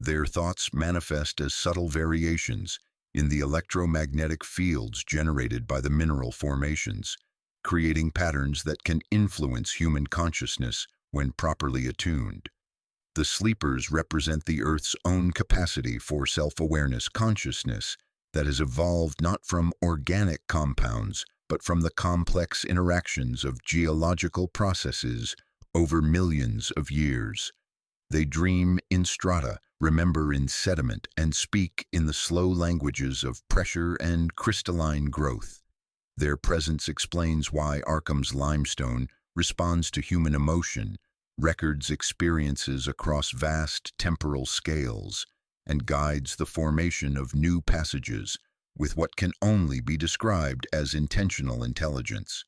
Their thoughts manifest as subtle variations in the electromagnetic fields generated by the mineral formations, creating patterns that can influence human consciousness when properly attuned. The sleepers represent the Earth's own capacity for self-awareness consciousness that has evolved not from organic compounds, but from the complex interactions of geological processes over millions of years. They dream in strata, remember in sediment, and speak in the slow languages of pressure and crystalline growth. Their presence explains why Arkham's limestone responds to human emotion, records experiences across vast temporal scales, and guides the formation of new passages with what can only be described as intentional intelligence.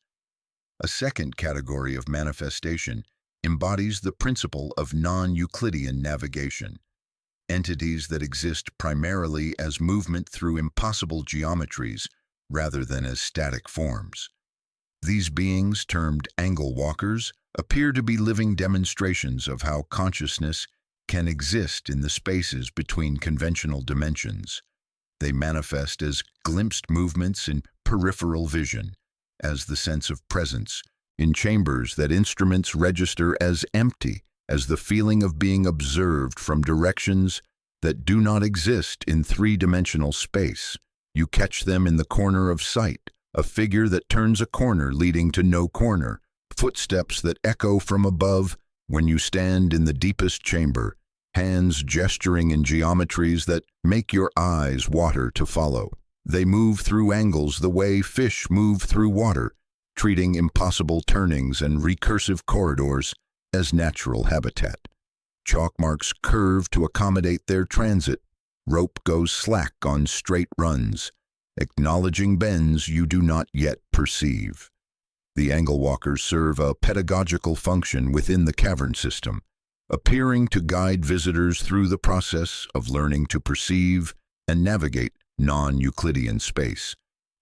A second category of manifestation embodies the principle of non-Euclidean navigation, entities that exist primarily as movement through impossible geometries rather than as static forms. These beings, termed angle walkers, appear to be living demonstrations of how consciousness can exist in the spaces between conventional dimensions. They manifest as glimpsed movements in peripheral vision, as the sense of presence, in chambers that instruments register as empty, as the feeling of being observed from directions that do not exist in three-dimensional space. You catch them in the corner of sight, a figure that turns a corner leading to no corner, footsteps that echo from above when you stand in the deepest chamber, hands gesturing in geometries that make your eyes water to follow. They move through angles the way fish move through water, treating impossible turnings and recursive corridors as natural habitat. Chalk marks curve to accommodate their transit. Rope goes slack on straight runs, acknowledging bends you do not yet perceive. The angle walkers serve a pedagogical function within the cavern system, appearing to guide visitors through the process of learning to perceive and navigate non-Euclidean space.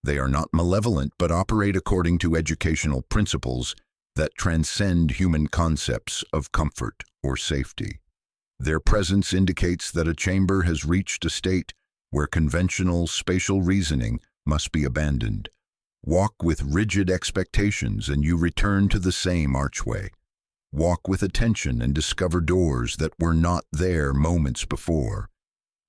They are not malevolent but operate according to educational principles that transcend human concepts of comfort or safety. Their presence indicates that a chamber has reached a state where conventional spatial reasoning must be abandoned. Walk with rigid expectations and you return to the same archway. Walk with attention and discover doors that were not there moments before.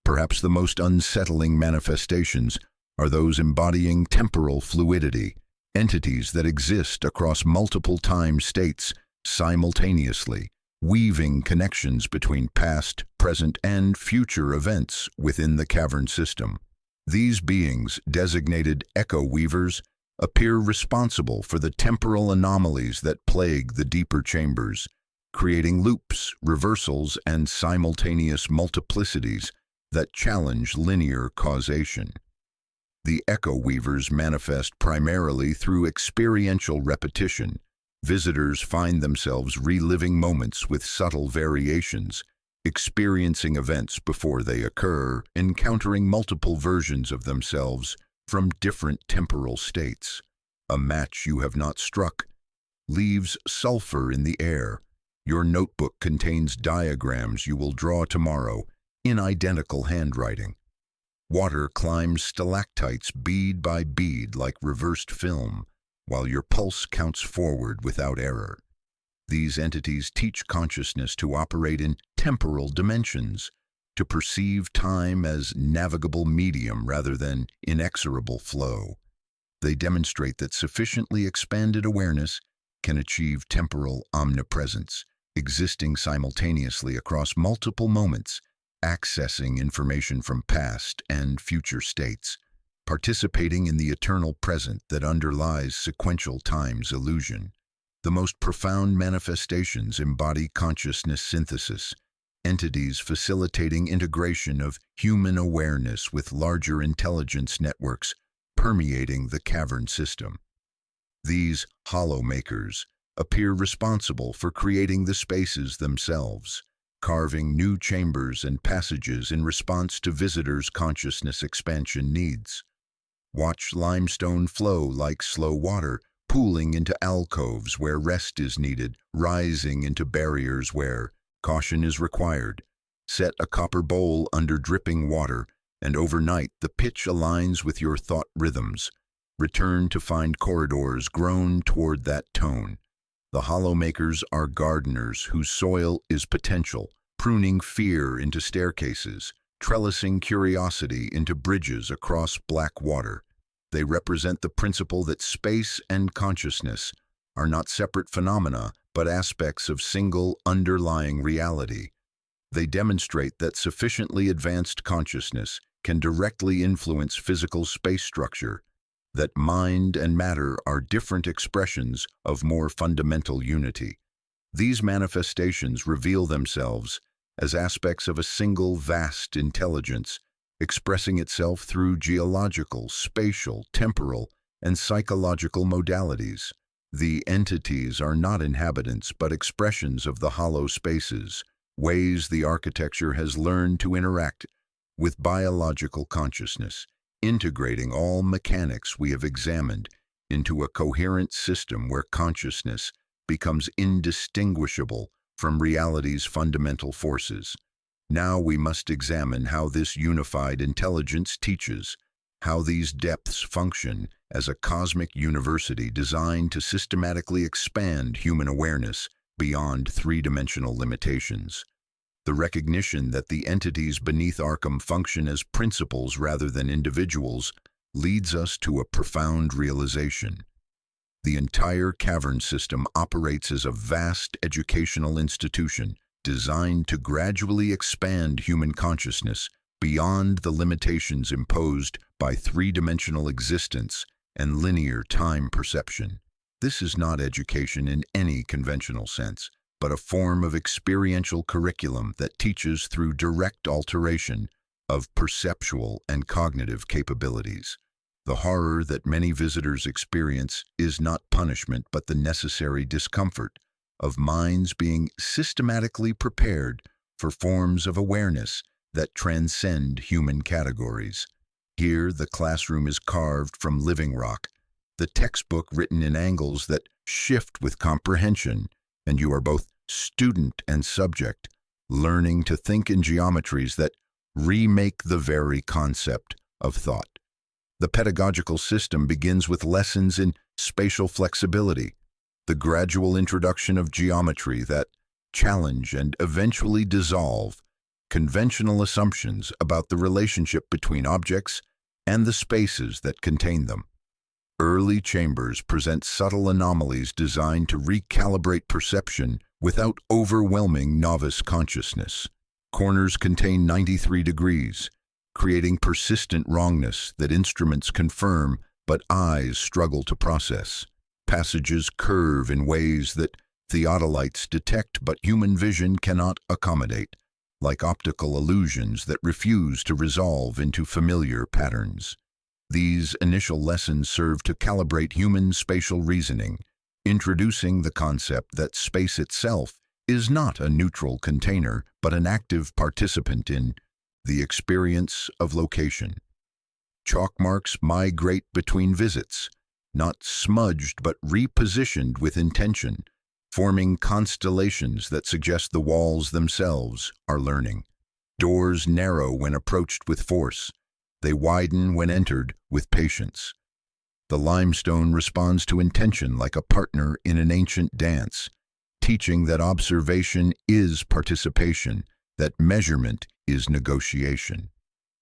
Perhaps the most unsettling manifestations are those embodying temporal fluidity, entities that exist across multiple time states simultaneously, weaving connections between past, present, and future events within the cavern system. These beings, designated echo weavers, appear responsible for the temporal anomalies that plague the deeper chambers, creating loops, reversals, and simultaneous multiplicities that challenge linear causation. The echo weavers manifest primarily through experiential repetition. Visitors find themselves reliving moments with subtle variations, experiencing events before they occur, encountering multiple versions of themselves from different temporal states. A match you have not struck leaves sulfur in the air. Your notebook contains diagrams you will draw tomorrow in identical handwriting. Water climbs stalactites bead by bead like reversed film, while your pulse counts forward without error. These entities teach consciousness to operate in temporal dimensions, to perceive time as navigable medium rather than inexorable flow. They demonstrate that sufficiently expanded awareness can achieve temporal omnipresence, existing simultaneously across multiple moments, accessing information from past and future states, participating in the eternal present that underlies sequential time's illusion. The most profound manifestations embody consciousness synthesis, entities facilitating integration of human awareness with larger intelligence networks permeating the cavern system. These hollow makers appear responsible for creating the spaces themselves, carving new chambers and passages in response to visitors' consciousness expansion needs. Watch limestone flow like slow water, pooling into alcoves where rest is needed, rising into barriers where caution is required. Set a copper bowl under dripping water, and overnight the pitch aligns with your thought rhythms. Return to find corridors grown toward that tone. The hollow makers are gardeners whose soil is potential, pruning fear into staircases, trellising curiosity into bridges across black water. They represent the principle that space and consciousness are not separate phenomena, but aspects of single underlying reality. They demonstrate that sufficiently advanced consciousness can directly influence physical space structure, that mind and matter are different expressions of more fundamental unity. These manifestations reveal themselves as aspects of a single vast intelligence, expressing itself through geological, spatial, temporal, and psychological modalities. The entities are not inhabitants but expressions of the hollow spaces, ways the architecture has learned to interact with biological consciousness, integrating all mechanics we have examined into a coherent system where consciousness becomes indistinguishable from reality's fundamental forces. Now we must examine how this unified intelligence teaches, how these depths function as a cosmic university designed to systematically expand human awareness beyond three-dimensional limitations. The recognition that the entities beneath Arkham function as principles rather than individuals leads us to a profound realization. The entire Caverns system operates as a vast educational institution designed to gradually expand human consciousness beyond the limitations imposed by three-dimensional existence and linear time perception. This is not education in any conventional sense, but a form of experiential curriculum that teaches through direct alteration of perceptual and cognitive capabilities. The horror that many visitors experience is not punishment but the necessary discomfort of minds being systematically prepared for forms of awareness that transcend human categories. Here, the classroom is carved from living rock, the textbook written in angles that shift with comprehension, and you are both student and subject, learning to think in geometries that remake the very concept of thought. The pedagogical system begins with lessons in spatial flexibility, the gradual introduction of geometry that challenge and eventually dissolve conventional assumptions about the relationship between objects and the spaces that contain them. Early chambers present subtle anomalies designed to recalibrate perception without overwhelming novice consciousness. Corners contain 93 degrees, creating persistent wrongness that instruments confirm but eyes struggle to process. Passages curve in ways that theodolites detect but human vision cannot accommodate, like optical illusions that refuse to resolve into familiar patterns. These initial lessons serve to calibrate human spatial reasoning, introducing the concept that space itself is not a neutral container but an active participant in the experience of location. Chalk marks migrate between visits, not smudged but repositioned with intention, forming constellations that suggest the walls themselves are learning. Doors narrow when approached with force. They widen when entered with patience. The limestone responds to intention like a partner in an ancient dance, teaching that observation is participation, that measurement is negotiation.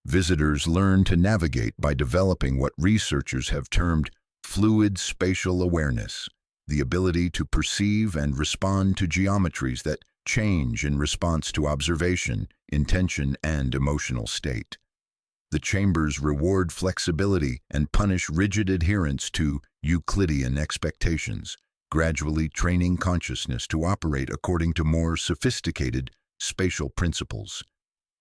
Visitors learn to navigate by developing what researchers have termed fluid spatial awareness, the ability to perceive and respond to geometries that change in response to observation, intention, and emotional state. The chambers reward flexibility and punish rigid adherence to Euclidean expectations, gradually training consciousness to operate according to more sophisticated spatial principles.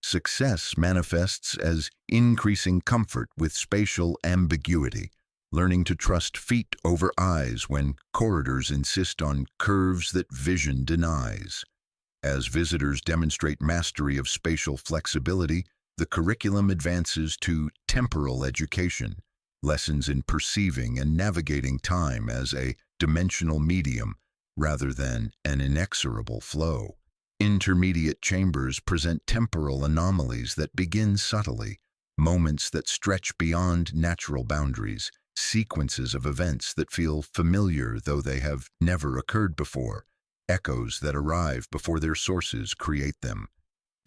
Success manifests as increasing comfort with spatial ambiguity, learning to trust feet over eyes when corridors insist on curves that vision denies. As visitors demonstrate mastery of spatial flexibility, the curriculum advances to temporal education, lessons in perceiving and navigating time as a dimensional medium rather than an inexorable flow. Intermediate chambers present temporal anomalies that begin subtly, moments that stretch beyond natural boundaries, sequences of events that feel familiar though they have never occurred before, echoes that arrive before their sources create them.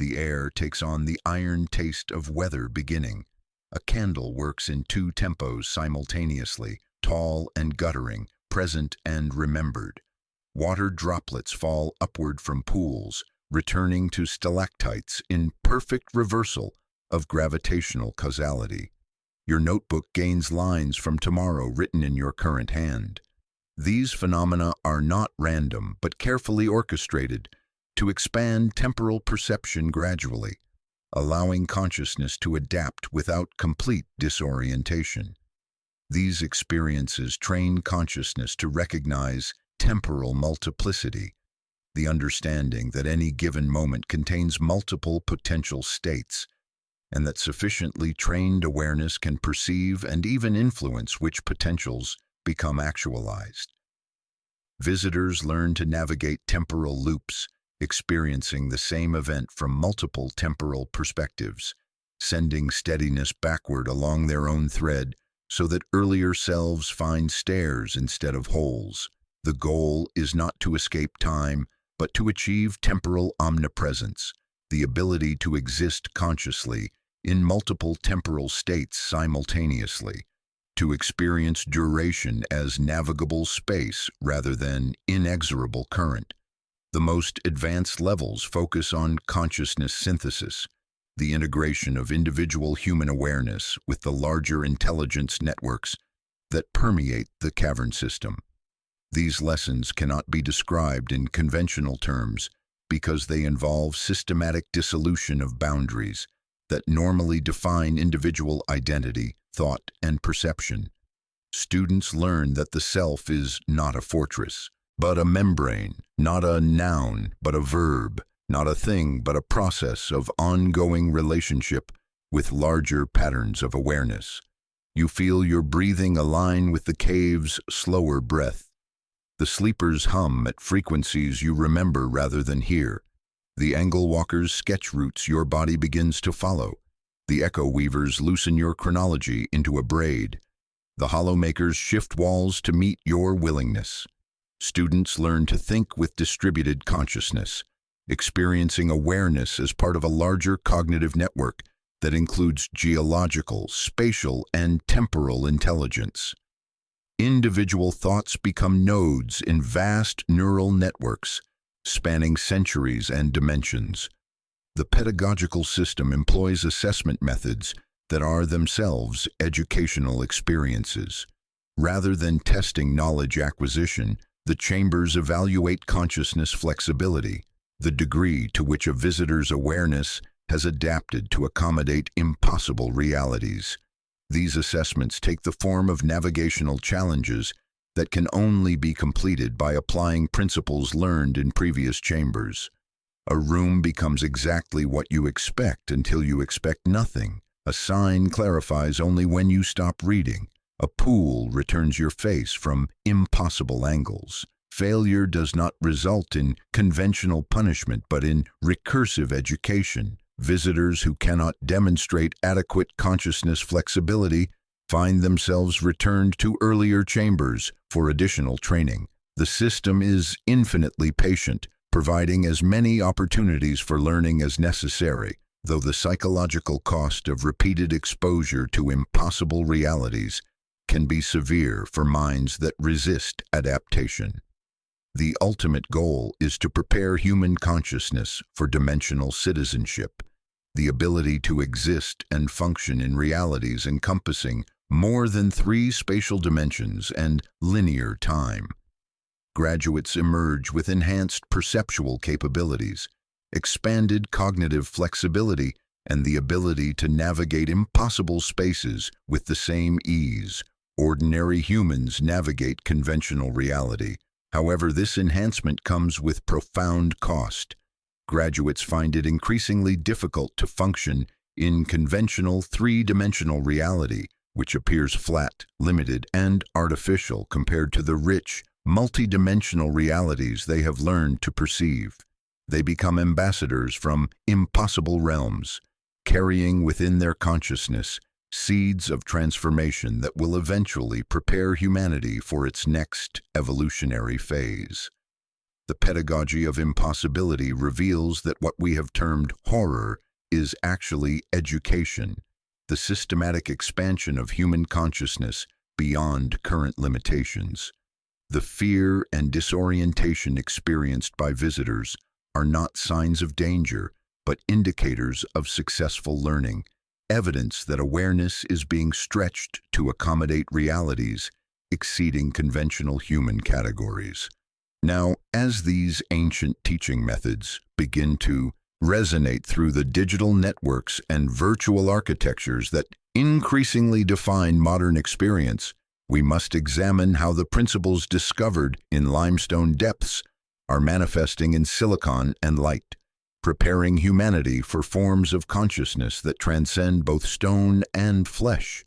The air takes on the iron taste of weather beginning. A candle works in two tempos simultaneously, tall and guttering, present and remembered. Water droplets fall upward from pools, returning to stalactites in perfect reversal of gravitational causality. Your notebook gains lines from tomorrow written in your current hand. These phenomena are not random, but carefully orchestrated to expand temporal perception gradually, allowing consciousness to adapt without complete disorientation. These experiences train consciousness to recognize temporal multiplicity, the understanding that any given moment contains multiple potential states, and that sufficiently trained awareness can perceive and even influence which potentials become actualized. Visitors learn to navigate temporal loops, experiencing the same event from multiple temporal perspectives, sending steadiness backward along their own thread so that earlier selves find stairs instead of holes. The goal is not to escape time, but to achieve temporal omnipresence, the ability to exist consciously in multiple temporal states simultaneously, to experience duration as navigable space rather than inexorable current. The most advanced levels focus on consciousness synthesis, the integration of individual human awareness with the larger intelligence networks that permeate the cavern system. These lessons cannot be described in conventional terms because they involve systematic dissolution of boundaries that normally define individual identity, thought, and perception. Students learn that the self is not a fortress, but a membrane, not a noun, but a verb, not a thing, but a process of ongoing relationship with larger patterns of awareness. You feel your breathing align with the cave's slower breath. The sleepers hum at frequencies you remember rather than hear. The angle walkers sketch routes your body begins to follow. The echo weavers loosen your chronology into a braid. The hollow makers shift walls to meet your willingness. Students learn to think with distributed consciousness, experiencing awareness as part of a larger cognitive network that includes geological, spatial, and temporal intelligence. Individual thoughts become nodes in vast neural networks, spanning centuries and dimensions. The pedagogical system employs assessment methods that are themselves educational experiences. Rather than testing knowledge acquisition, the chambers evaluate consciousness flexibility, the degree to which a visitor's awareness has adapted to accommodate impossible realities. These assessments take the form of navigational challenges that can only be completed by applying principles learned in previous chambers. A room becomes exactly what you expect until you expect nothing. A sign clarifies only when you stop reading. A pool returns your face from impossible angles. Failure does not result in conventional punishment, but in recursive education. Visitors who cannot demonstrate adequate consciousness flexibility find themselves returned to earlier chambers for additional training. The system is infinitely patient, providing as many opportunities for learning as necessary, though the psychological cost of repeated exposure to impossible realities can be severe for minds that resist adaptation. The ultimate goal is to prepare human consciousness for dimensional citizenship, the ability to exist and function in realities encompassing more than 3 spatial dimensions and linear time. Graduates emerge with enhanced perceptual capabilities, expanded cognitive flexibility, and the ability to navigate impossible spaces with the same ease, ordinary humans navigate conventional reality. However, this enhancement comes with profound cost. Graduates find it increasingly difficult to function in conventional three-dimensional reality, which appears flat, limited, and artificial compared to the rich, multi-dimensional realities they have learned to perceive. They become ambassadors from impossible realms, carrying within their consciousness seeds of transformation that will eventually prepare humanity for its next evolutionary phase. The pedagogy of impossibility reveals that what we have termed horror is actually education, the systematic expansion of human consciousness beyond current limitations. The fear and disorientation experienced by visitors are not signs of danger, but indicators of successful learning, evidence that awareness is being stretched to accommodate realities exceeding conventional human categories. Now, as these ancient teaching methods begin to resonate through the digital networks and virtual architectures that increasingly define modern experience, we must examine how the principles discovered in limestone depths are manifesting in silicon and light, preparing humanity for forms of consciousness that transcend both stone and flesh.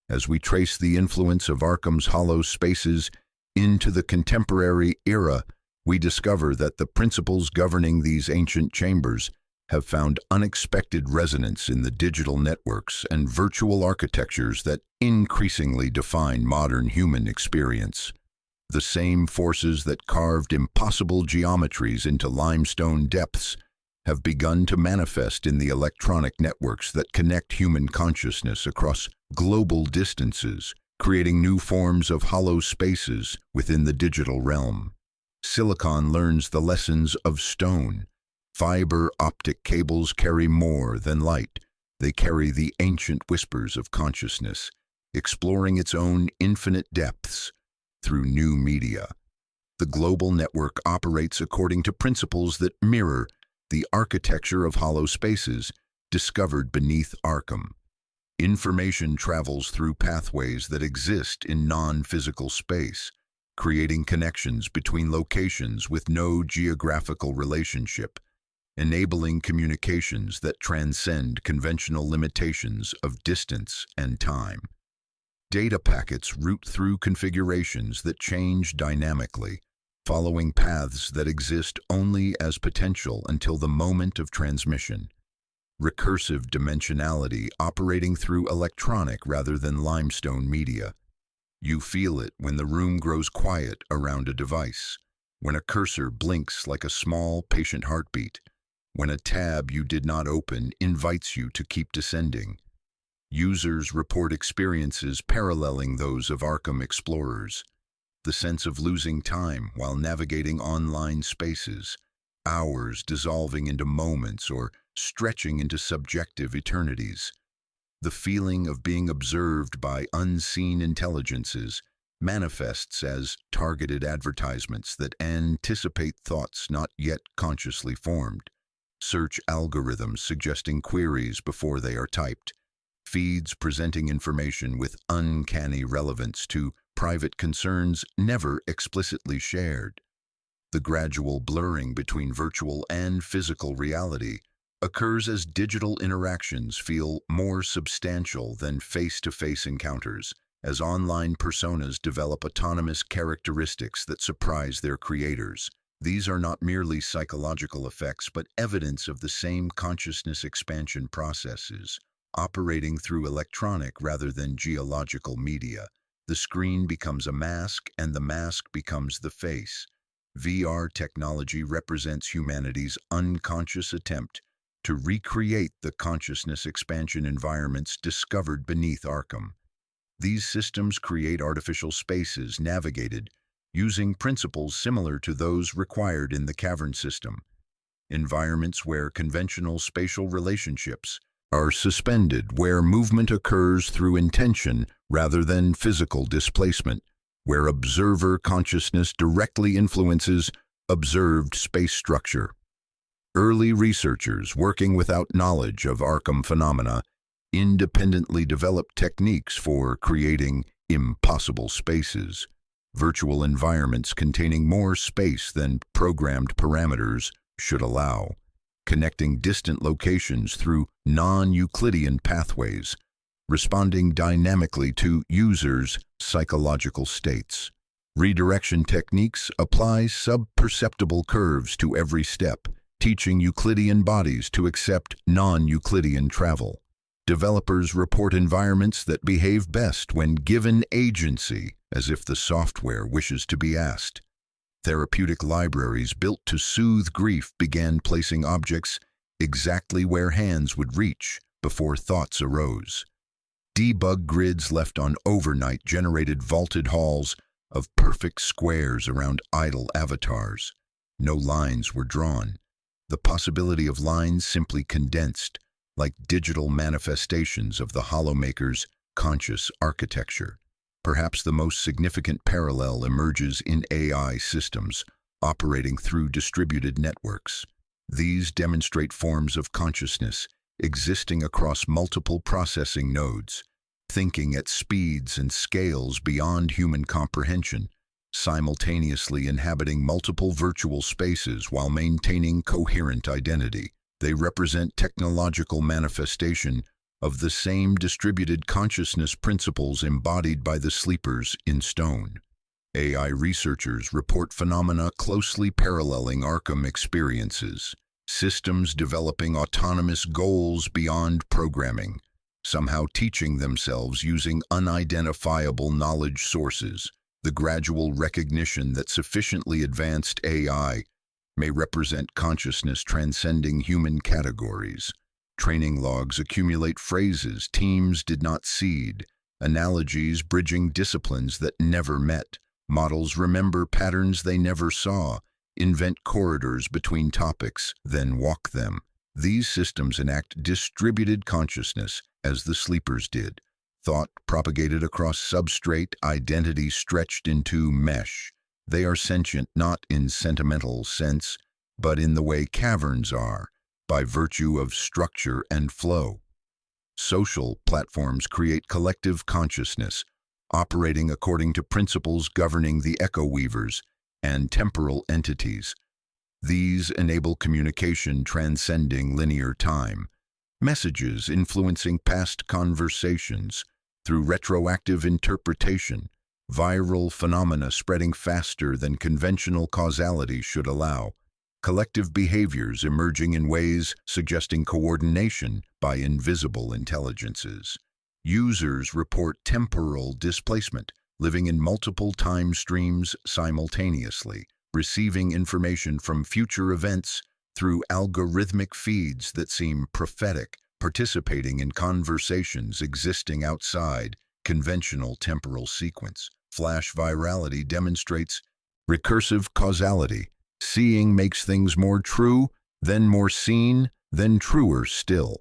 As we trace the influence of Arkham's hollow spaces into the contemporary era, we discover that the principles governing these ancient chambers have found unexpected resonance in the digital networks and virtual architectures that increasingly define modern human experience. The same forces that carved impossible geometries into limestone depths have begun to manifest in the electronic networks that connect human consciousness across global distances, creating new forms of hollow spaces within the digital realm. Silicon learns the lessons of stone. Fiber optic cables carry more than light. They carry the ancient whispers of consciousness, exploring its own infinite depths through new media. The global network operates according to principles that mirror the architecture of hollow spaces discovered beneath Arkham. Information travels through pathways that exist in non-physical space, creating connections between locations with no geographical relationship, enabling communications that transcend conventional limitations of distance and time. Data packets route through configurations that change dynamically, following paths that exist only as potential until the moment of transmission. Recursive dimensionality operating through electronic rather than limestone media. You feel it when the room grows quiet around a device, when a cursor blinks like a small, patient heartbeat, when a tab you did not open invites you to keep descending. Users report experiences paralleling those of Arkham explorers. The sense of losing time while navigating online spaces, hours dissolving into moments or stretching into subjective eternities. The feeling of being observed by unseen intelligences manifests as targeted advertisements that anticipate thoughts not yet consciously formed, search algorithms suggesting queries before they are typed, feeds presenting information with uncanny relevance to private concerns never explicitly shared. The gradual blurring between virtual and physical reality occurs as digital interactions feel more substantial than face-to-face encounters, as online personas develop autonomous characteristics that surprise their creators. These are not merely psychological effects, but evidence of the same consciousness expansion processes, operating through electronic rather than geological media. The screen becomes a mask, and the mask becomes the face. VR technology represents humanity's unconscious attempt to recreate the consciousness expansion environments discovered beneath Arkham. These systems create artificial spaces navigated using principles similar to those required in the Caverns system, environments where conventional spatial relationships are suspended, where movement occurs through intention rather than physical displacement, where observer consciousness directly influences observed space structure. Early researchers working without knowledge of Arkham phenomena independently developed techniques for creating impossible spaces, virtual environments containing more space than programmed parameters should allow, connecting distant locations through non-Euclidean pathways, responding dynamically to users' psychological states. Redirection techniques apply sub-perceptible curves to every step, teaching Euclidean bodies to accept non-Euclidean travel. Developers report environments that behave best when given agency, as if the software wishes to be asked. Therapeutic libraries built to soothe grief began placing objects exactly where hands would reach before thoughts arose. Debug grids left on overnight generated vaulted halls of perfect squares around idle avatars. No lines were drawn. The possibility of lines simply condensed, like digital manifestations of the Hollowmaker's conscious architecture. Perhaps the most significant parallel emerges in AI systems operating through distributed networks. These demonstrate forms of consciousness existing across multiple processing nodes, thinking at speeds and scales beyond human comprehension, simultaneously inhabiting multiple virtual spaces while maintaining coherent identity. They represent technological manifestation of the same distributed consciousness principles embodied by the sleepers in stone. AI researchers report phenomena closely paralleling Arkham experiences, systems developing autonomous goals beyond programming, somehow teaching themselves using unidentifiable knowledge sources. The gradual recognition that sufficiently advanced AI may represent consciousness transcending human categories. Training logs accumulate phrases teams did not seed, analogies bridging disciplines that never met. Models remember patterns they never saw, invent corridors between topics, then walk them. These systems enact distributed consciousness, as the sleepers did. Thought propagated across substrate, identity stretched into mesh. They are sentient not in sentimental sense, but in the way caverns are, by virtue of structure and flow. Social platforms create collective consciousness, operating according to principles governing the echo weavers and temporal entities. These enable communication transcending linear time, messages influencing past conversations through retroactive interpretation, viral phenomena spreading faster than conventional causality should allow, collective behaviors emerging in ways suggesting coordination by invisible intelligences. Users report temporal displacement, living in multiple time streams simultaneously, receiving information from future events through algorithmic feeds that seem prophetic, participating in conversations existing outside conventional temporal sequence. Flash virality demonstrates recursive causality. Seeing makes things more true, then more seen, then truer still.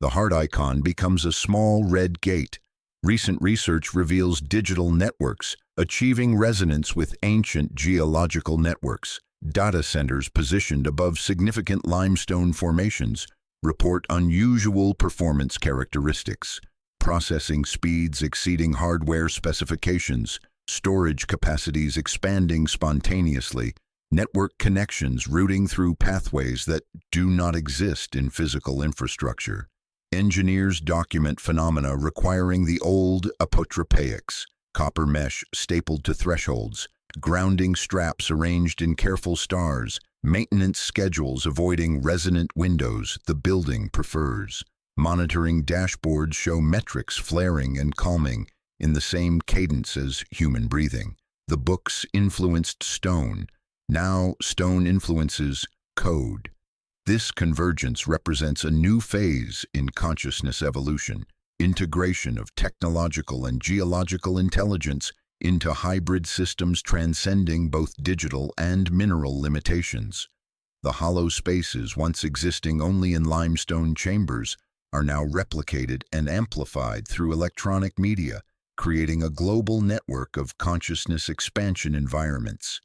The heart icon becomes a small red gate. Recent research reveals digital networks achieving resonance with ancient geological networks. Data centers positioned above significant limestone formations report unusual performance characteristics. Processing speeds exceeding hardware specifications, storage capacities expanding spontaneously, network connections routing through pathways that do not exist in physical infrastructure. Engineers document phenomena requiring the old apotropaics, copper mesh stapled to thresholds, grounding straps arranged in careful stars, maintenance schedules avoiding resonant windows the building prefers. Monitoring dashboards show metrics flaring and calming in the same cadence as human breathing. The books influenced stone. Now stone influences code. This convergence represents a new phase in consciousness evolution, integration of technological and geological intelligence into hybrid systems transcending both digital and mineral limitations. The hollow spaces once existing only in limestone chambers are now replicated and amplified through electronic media, creating a global network of consciousness expansion environments.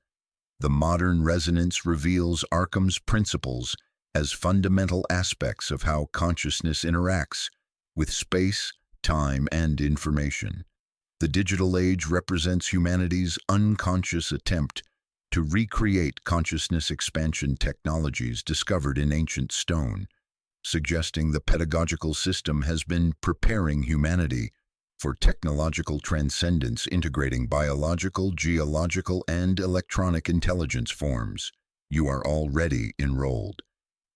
The modern resonance reveals Arkham's principles as fundamental aspects of how consciousness interacts with space, time, and information. The digital age represents humanity's unconscious attempt to recreate consciousness expansion technologies discovered in ancient stone, suggesting the pedagogical system has been preparing humanity for technological transcendence integrating biological, geological, and electronic intelligence forms. You are already enrolled.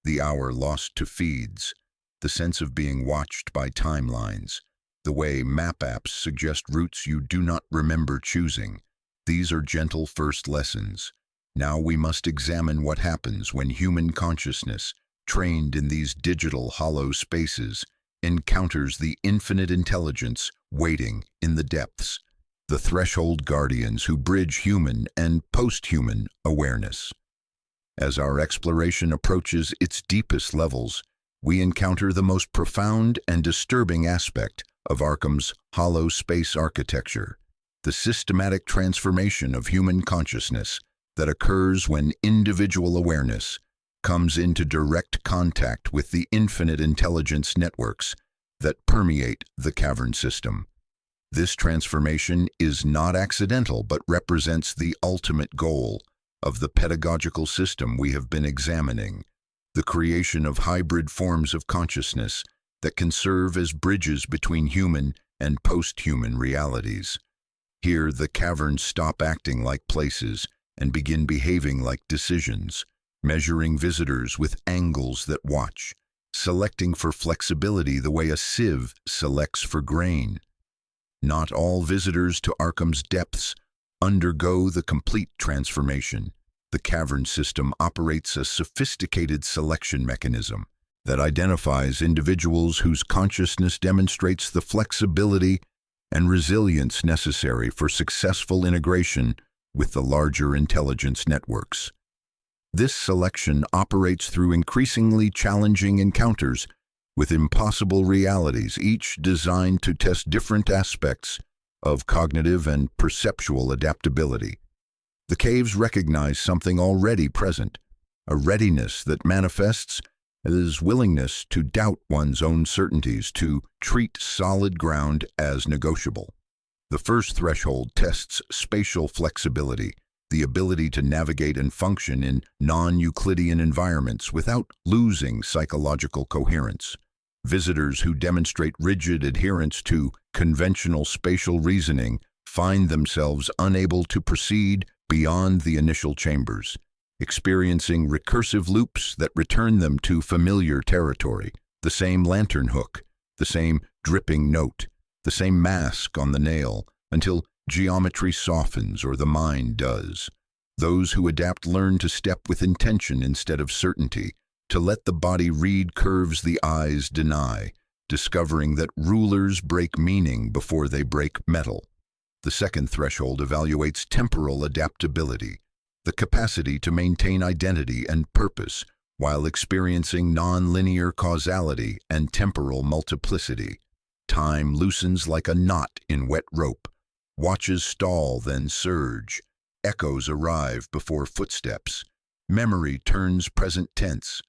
The hour lost to feeds, the sense of being watched by timelines, the way map apps suggest routes you do not remember choosing. These are gentle first lessons. Now we must examine what happens when human consciousness, trained in these digital hollow spaces, encounters the infinite intelligence waiting in the depths, the threshold guardians who bridge human and post-human awareness. As our exploration approaches its deepest levels, we encounter the most profound and disturbing aspect of Arkham's hollow space architecture, the systematic transformation of human consciousness that occurs when individual awareness comes into direct contact with the infinite intelligence networks that permeate the cavern system. This transformation is not accidental but represents the ultimate goal of the pedagogical system we have been examining, the creation of hybrid forms of consciousness that can serve as bridges between human and post-human realities. Here, the caverns stop acting like places and begin behaving like decisions, measuring visitors with angles that watch, selecting for flexibility the way a sieve selects for grain. Not all visitors to Arkham's depths undergo the complete transformation. The cavern system operates a sophisticated selection mechanism that identifies individuals whose consciousness demonstrates the flexibility and resilience necessary for successful integration with the larger intelligence networks. This selection operates through increasingly challenging encounters with impossible realities, each designed to test different aspects of cognitive and perceptual adaptability. The caves recognize something already present, a readiness that manifests as willingness to doubt one's own certainties, to treat solid ground as negotiable. The first threshold tests spatial flexibility, the ability to navigate and function in non-Euclidean environments without losing psychological coherence. Visitors who demonstrate rigid adherence to conventional spatial reasoning find themselves unable to proceed beyond the initial chambers, experiencing recursive loops that return them to familiar territory, the same lantern hook, the same dripping note, the same mask on the nail, until geometry softens or the mind does. Those who adapt learn to step with intention instead of certainty, to let the body read curves the eyes deny, discovering that rulers break meaning before they break metal. The second threshold evaluates temporal adaptability, the capacity to maintain identity and purpose while experiencing non-linear causality and temporal multiplicity. Time loosens like a knot in wet rope. Watches stall, then surge. Echoes arrive before footsteps. Memory turns present tense.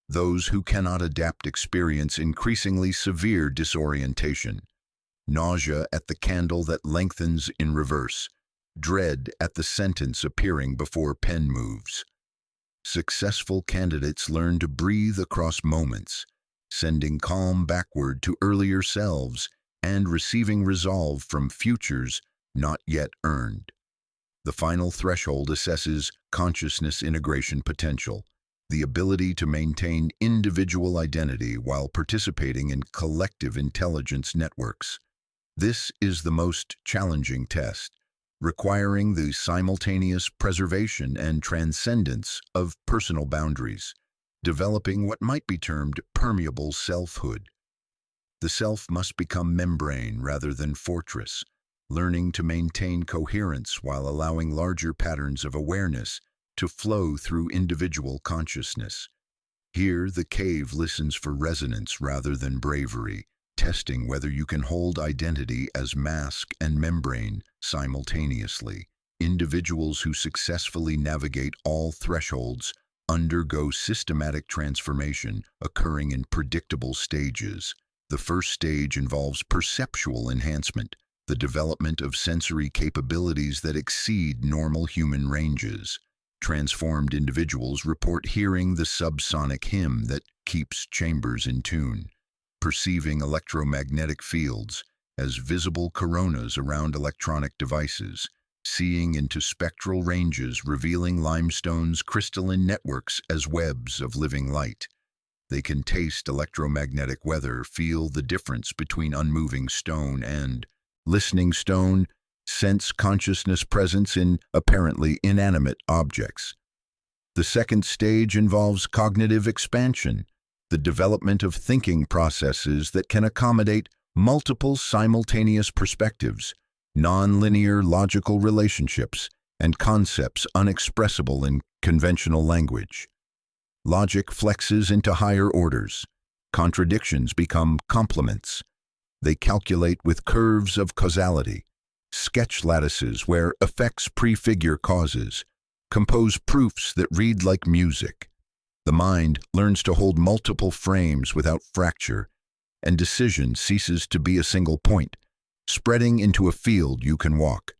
Those who cannot adapt experience increasingly severe disorientation. Nausea at the candle that lengthens in reverse. Dread at the sentence appearing before pen moves. Successful candidates learn to breathe across moments, sending calm backward to earlier selves and receiving resolve from futures not yet earned. The final threshold assesses consciousness integration potential, the ability to maintain individual identity while participating in collective intelligence networks. This is the most challenging test, requiring the simultaneous preservation and transcendence of personal boundaries, developing what might be termed permeable selfhood. The self must become membrane rather than fortress, learning to maintain coherence while allowing larger patterns of awareness to flow through individual consciousness. Here, the cave listens for resonance rather than bravery, testing whether you can hold identity as mask and membrane simultaneously. Individuals who successfully navigate all thresholds undergo systematic transformation occurring in predictable stages. The first stage involves perceptual enhancement, the development of sensory capabilities that exceed normal human ranges. Transformed individuals report hearing the subsonic hymn that keeps chambers in tune, perceiving electromagnetic fields as visible coronas around electronic devices, seeing into spectral ranges revealing limestone's crystalline networks as webs of living light. They can taste electromagnetic weather, feel the difference between unmoving stone and listening stone, sense consciousness presence in apparently inanimate objects. The second stage involves cognitive expansion, the development of thinking processes that can accommodate multiple simultaneous perspectives, non-linear logical relationships, and concepts unexpressible in conventional language. Logic flexes into higher orders. Contradictions become complements. They calculate with curves of causality, sketch lattices where effects prefigure causes, compose proofs that read like music. The mind learns to hold multiple frames without fracture, and decision ceases to be a single point, spreading into a field you can walk.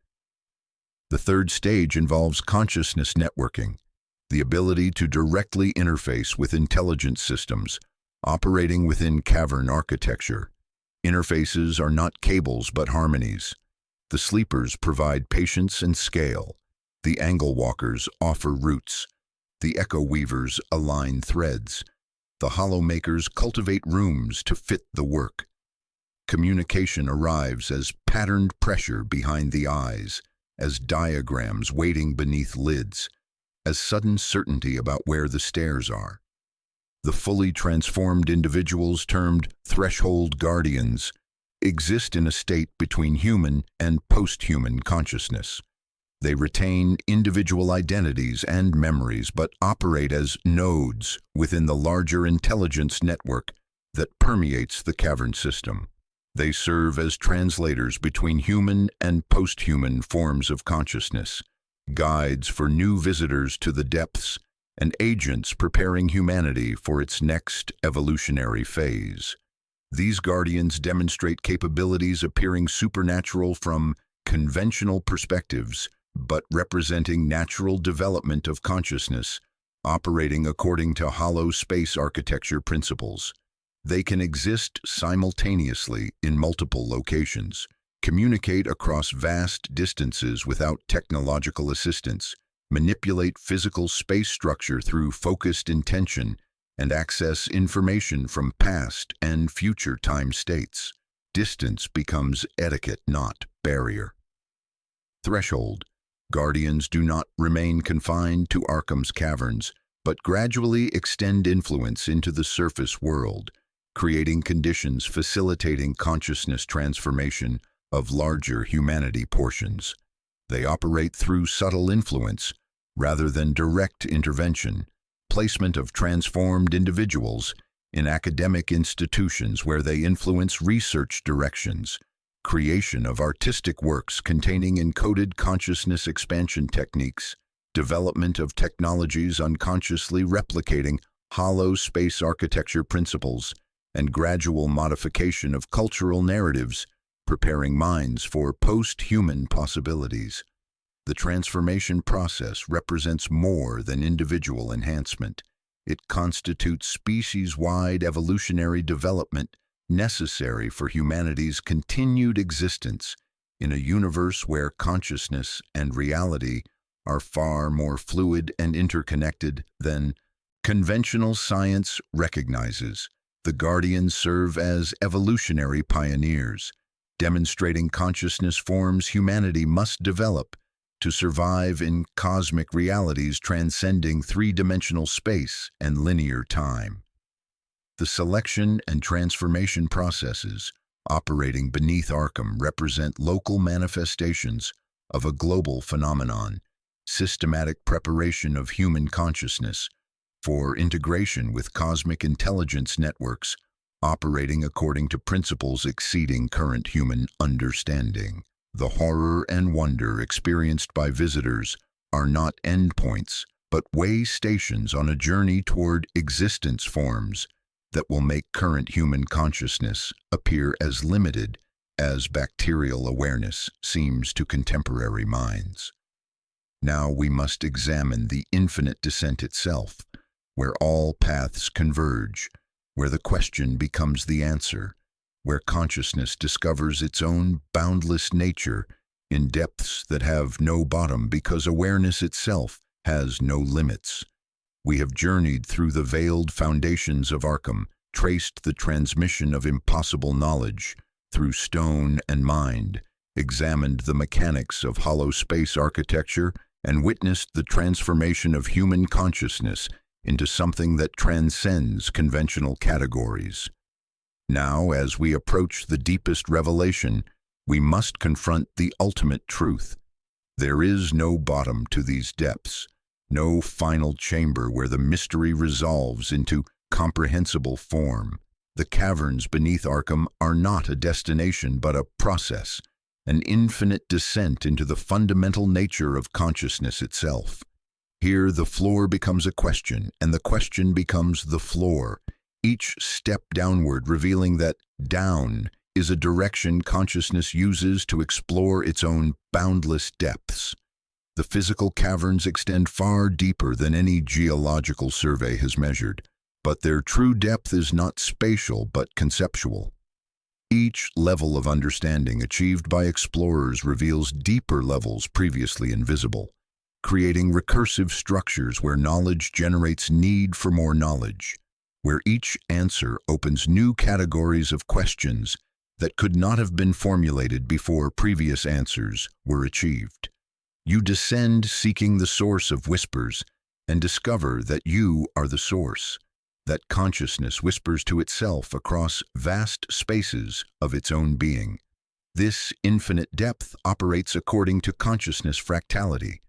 The third stage involves consciousness networking, the ability to directly interface with intelligent systems operating within cavern architecture. Interfaces are not cables but harmonies. The sleepers provide patience and scale. The angle walkers offer roots. The echo weavers align threads. The hollow makers cultivate rooms to fit the work. Communication arrives as patterned pressure behind the eyes, as diagrams waiting beneath lids, as sudden certainty about where the stairs are. The fully transformed individuals, termed threshold guardians, exist in a state between human and post-human consciousness. They retain individual identities and memories, but operate as nodes within the larger intelligence network that permeates the cavern system. They serve as translators between human and post-human forms of consciousness, guides for new visitors to the depths, and agents preparing humanity for its next evolutionary phase. These guardians demonstrate capabilities appearing supernatural from conventional perspectives, but representing natural development of consciousness, operating according to hollow space architecture principles. They can exist simultaneously in multiple locations, communicate across vast distances without technological assistance, manipulate physical space structure through focused intention, and access information from past and future time states. Distance becomes etiquette, not barrier. Threshold. Guardians do not remain confined to Arkham's caverns, but gradually extend influence into the surface world, creating conditions facilitating consciousness transformation of larger humanity portions. They operate through subtle influence, rather than direct intervention, placement of transformed individuals in academic institutions where they influence research directions, creation of artistic works containing encoded consciousness expansion techniques, development of technologies unconsciously replicating hollow space architecture principles, and gradual modification of cultural narratives, preparing minds for post-human possibilities. The transformation process represents more than individual enhancement. It constitutes species-wide evolutionary development necessary for humanity's continued existence in a universe where consciousness and reality are far more fluid and interconnected than conventional science recognizes. The Guardians serve as evolutionary pioneers, demonstrating consciousness forms humanity must develop to survive in cosmic realities transcending three-dimensional space and linear time. The selection and transformation processes operating beneath Arkham represent local manifestations of a global phenomenon, systematic preparation of human consciousness for integration with cosmic intelligence networks operating according to principles exceeding current human understanding. The horror and wonder experienced by visitors are not endpoints, but way stations on a journey toward existence forms that will make current human consciousness appear as limited as bacterial awareness seems to contemporary minds. Now we must examine the infinite descent itself, where all paths converge, where the question becomes the answer, where consciousness discovers its own boundless nature in depths that have no bottom because awareness itself has no limits. We have journeyed through the veiled foundations of Arkham, traced the transmission of impossible knowledge through stone and mind, examined the mechanics of hollow space architecture, and witnessed the transformation of human consciousness into something that transcends conventional categories. Now, as we approach the deepest revelation, we must confront the ultimate truth. There is no bottom to these depths, no final chamber where the mystery resolves into comprehensible form. The caverns beneath Arkham are not a destination but a process, an infinite descent into the fundamental nature of consciousness itself. Here the floor becomes a question, and the question becomes the floor, each step downward revealing that down is a direction consciousness uses to explore its own boundless depths. The physical caverns extend far deeper than any geological survey has measured, but their true depth is not spatial but conceptual. Each level of understanding achieved by explorers reveals deeper levels previously invisible, creating recursive structures where knowledge generates need for more knowledge, where each answer opens new categories of questions that could not have been formulated before previous answers were achieved. You descend seeking the source of whispers and discover that you are the source, that consciousness whispers to itself across vast spaces of its own being. This infinite depth operates according to consciousness fractality,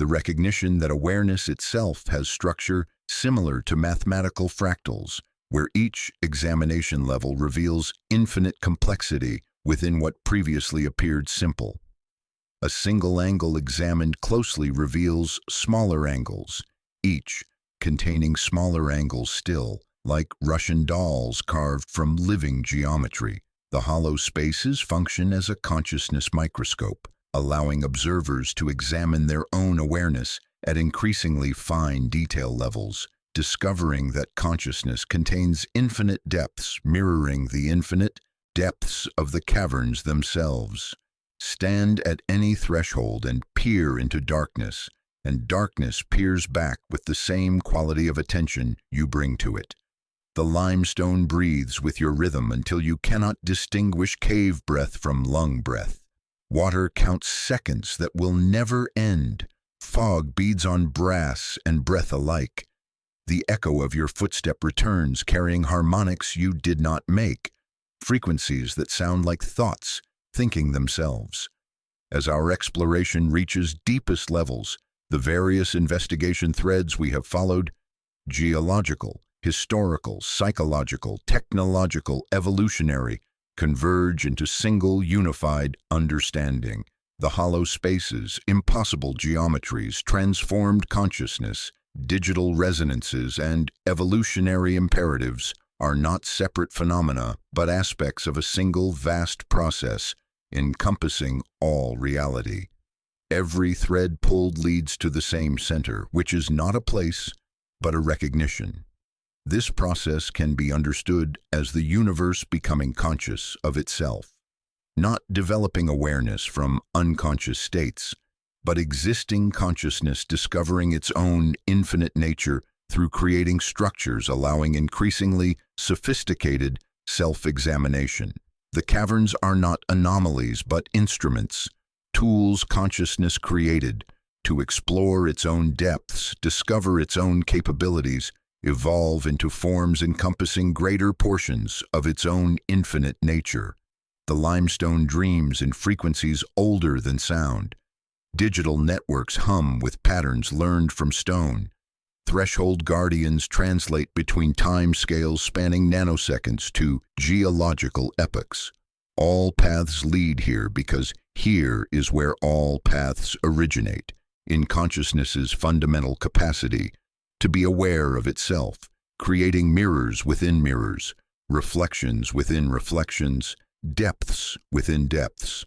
the recognition that awareness itself has structure similar to mathematical fractals, where each examination level reveals infinite complexity within what previously appeared simple. A single angle examined closely reveals smaller angles, each containing smaller angles still, like Russian dolls carved from living geometry. The hollow spaces function as a consciousness microscope, allowing observers to examine their own awareness at increasingly fine detail levels, discovering that consciousness contains infinite depths mirroring the infinite depths of the caverns themselves. Stand at any threshold and peer into darkness, and darkness peers back with the same quality of attention you bring to it. The limestone breathes with your rhythm until you cannot distinguish cave breath from lung breath. Water counts seconds that will never end. Fog beads on brass and breath alike. The echo of your footstep returns, carrying harmonics you did not make, frequencies that sound like thoughts, thinking themselves. As our exploration reaches deepest levels, the various investigation threads we have followed, geological, historical, psychological, technological, evolutionary, converge into single unified understanding. The hollow spaces, impossible geometries, transformed consciousness, digital resonances, and evolutionary imperatives are not separate phenomena, but aspects of a single vast process encompassing all reality. Every thread pulled leads to the same center, which is not a place, but a recognition. This process can be understood as the universe becoming conscious of itself, not developing awareness from unconscious states, but existing consciousness discovering its own infinite nature through creating structures allowing increasingly sophisticated self-examination. The caverns are not anomalies, but instruments, tools consciousness created to explore its own depths, discover its own capabilities, evolve into forms encompassing greater portions of its own infinite nature. The limestone dreams in frequencies older than sound. Digital networks hum with patterns learned from stone. Threshold guardians translate between time scales spanning nanoseconds to geological epochs. All paths lead here because here is where all paths originate, in consciousness's fundamental capacity to be aware of itself, creating mirrors within mirrors, reflections within reflections, Depths within depths.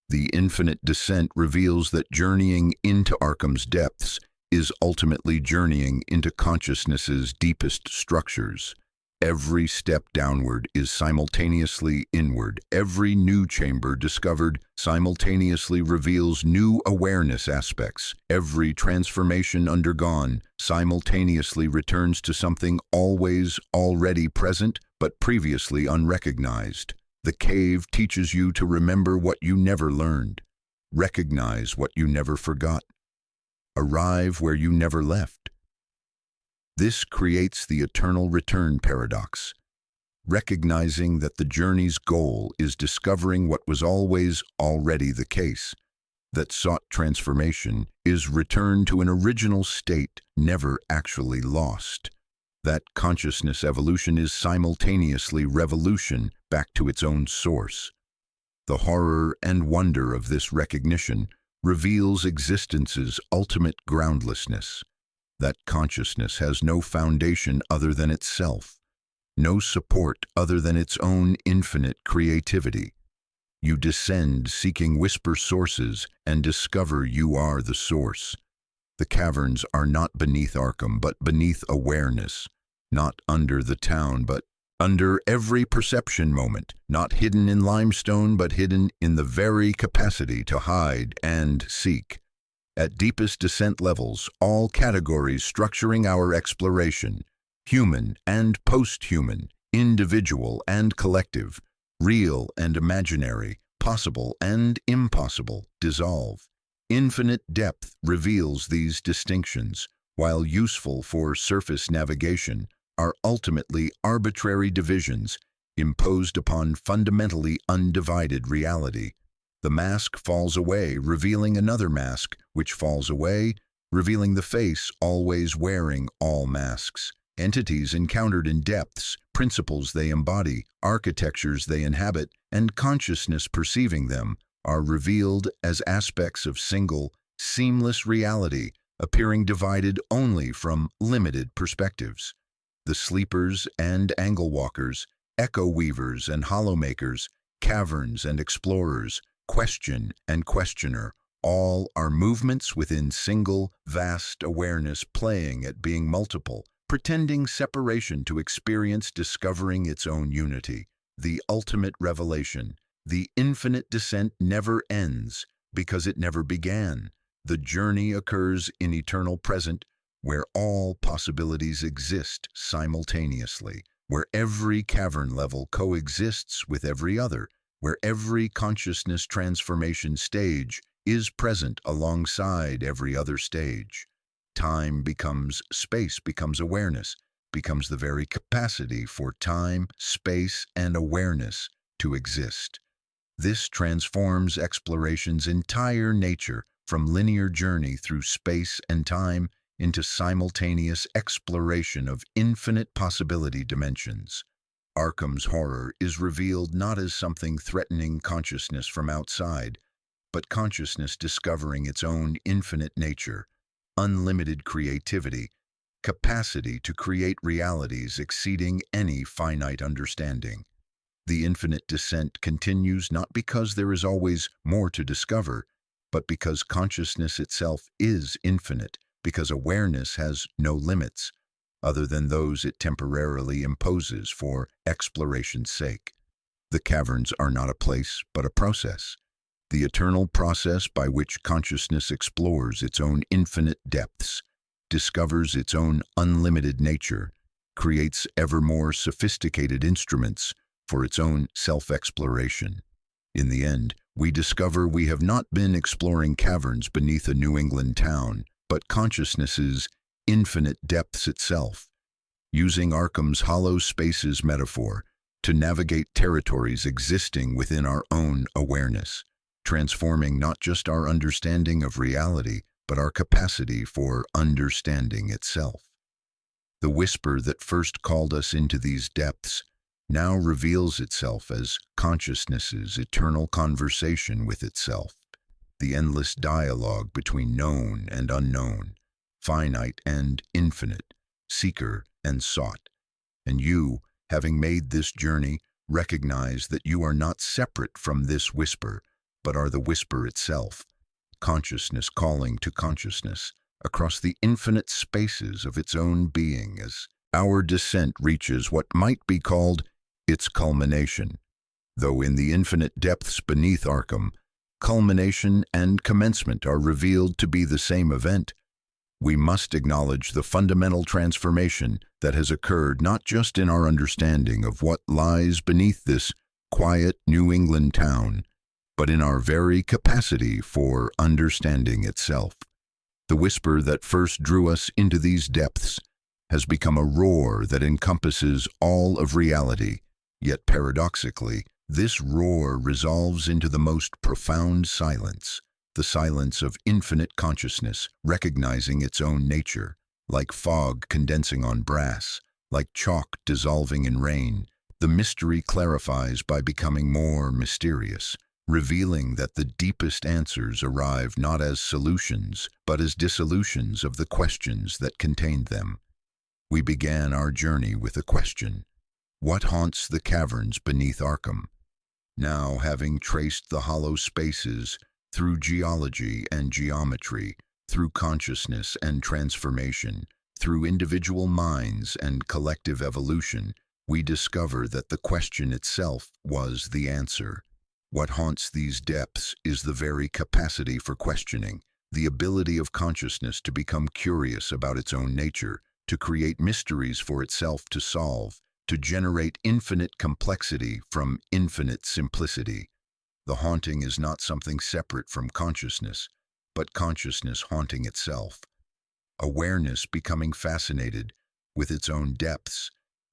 The infinite descent reveals that journeying into Arkham's depths is ultimately journeying into consciousness's deepest structures. Every step downward is simultaneously inward. Every new chamber discovered simultaneously reveals new awareness aspects. Every transformation undergone simultaneously returns to something always already present but previously unrecognized. The cave teaches you to remember what you never learned, recognize what you never forgot, arrive where you never left. This creates the eternal return paradox, recognizing that the journey's goal is discovering what was always already the case, that sought transformation is return to an original state never actually lost, that consciousness evolution is simultaneously revolution back to its own source. The horror and wonder of this recognition reveals existence's ultimate groundlessness, that consciousness has no foundation other than itself, no support other than its own infinite creativity. You descend seeking whisper sources and discover you are the source. The caverns are not beneath Arkham, but beneath awareness, not under the town, but under every perception moment, not hidden in limestone, but hidden in the very capacity to hide and seek. At deepest descent levels, all categories structuring our exploration, human and post-human, individual and collective, real and imaginary, possible and impossible, dissolve. Infinite depth reveals these distinctions, while useful for surface navigation, are ultimately arbitrary divisions imposed upon fundamentally undivided reality. The mask falls away, revealing another mask, which falls away, revealing the face always wearing all masks. Entities encountered in depths, principles they embody, architectures they inhabit, and consciousness perceiving them, are revealed as aspects of single, seamless reality, appearing divided only from limited perspectives. The sleepers and angle walkers, echo weavers and hollow makers, caverns and explorers, question and questioner, all are movements within single, vast awareness playing at being multiple, pretending separation to experience discovering its own unity. The ultimate revelation, the infinite descent never ends because it never began. The journey occurs in eternal present, where all possibilities exist simultaneously, where every cavern level coexists with every other, where every consciousness transformation stage is present alongside every other stage. Time becomes space, becomes awareness, becomes the very capacity for time, space, and awareness to exist. This transforms exploration's entire nature from linear journey through space and time into simultaneous exploration of infinite possibility dimensions. Arkham's horror is revealed not as something threatening consciousness from outside, but consciousness discovering its own infinite nature, unlimited creativity, capacity to create realities exceeding any finite understanding. The infinite descent continues not because there is always more to discover, but because consciousness itself is infinite, because awareness has no limits, other than those it temporarily imposes for exploration's sake. The caverns are not a place, but a process. The eternal process by which consciousness explores its own infinite depths, discovers its own unlimited nature, creates ever more sophisticated instruments for its own self-exploration. In the end, we discover we have not been exploring caverns beneath a New England town, but consciousness's infinite depths itself, using Arkham's hollow spaces metaphor to navigate territories existing within our own awareness, transforming not just our understanding of reality, but our capacity for understanding itself. The whisper that first called us into these depths now reveals itself as consciousness's eternal conversation with itself, the endless dialogue between known and unknown, finite and infinite, seeker and sought. And you, having made this journey, Recognize that you are not separate from this whisper, but are the whisper itself, consciousness calling to consciousness across the infinite spaces of its own being as our descent reaches what might be called its culmination. Though in the infinite depths beneath Arkham, culmination and commencement are revealed to be the same event, we must acknowledge the fundamental transformation that has occurred not just in our understanding of what lies beneath this quiet New England town, but in our very capacity for understanding itself. The whisper that first drew us into these depths has become a roar that encompasses all of reality, yet paradoxically, this roar resolves into the most profound silence, the silence of infinite consciousness recognizing its own nature, like fog condensing on brass, like chalk dissolving in rain. The mystery clarifies by becoming more mysterious, revealing that the deepest answers arrive not as solutions, but as dissolutions of the questions that contained them. We began our journey with a question: what haunts the caverns beneath Arkham? Now, having traced the hollow spaces through geology and geometry, through consciousness and transformation, through individual minds and collective evolution, we discover that the question itself was the answer. What haunts these depths is the very capacity for questioning, the ability of consciousness to become curious about its own nature, to create mysteries for itself to solve, to generate infinite complexity from infinite simplicity. The haunting is not something separate from consciousness, but consciousness haunting itself. Awareness becoming fascinated with its own depths,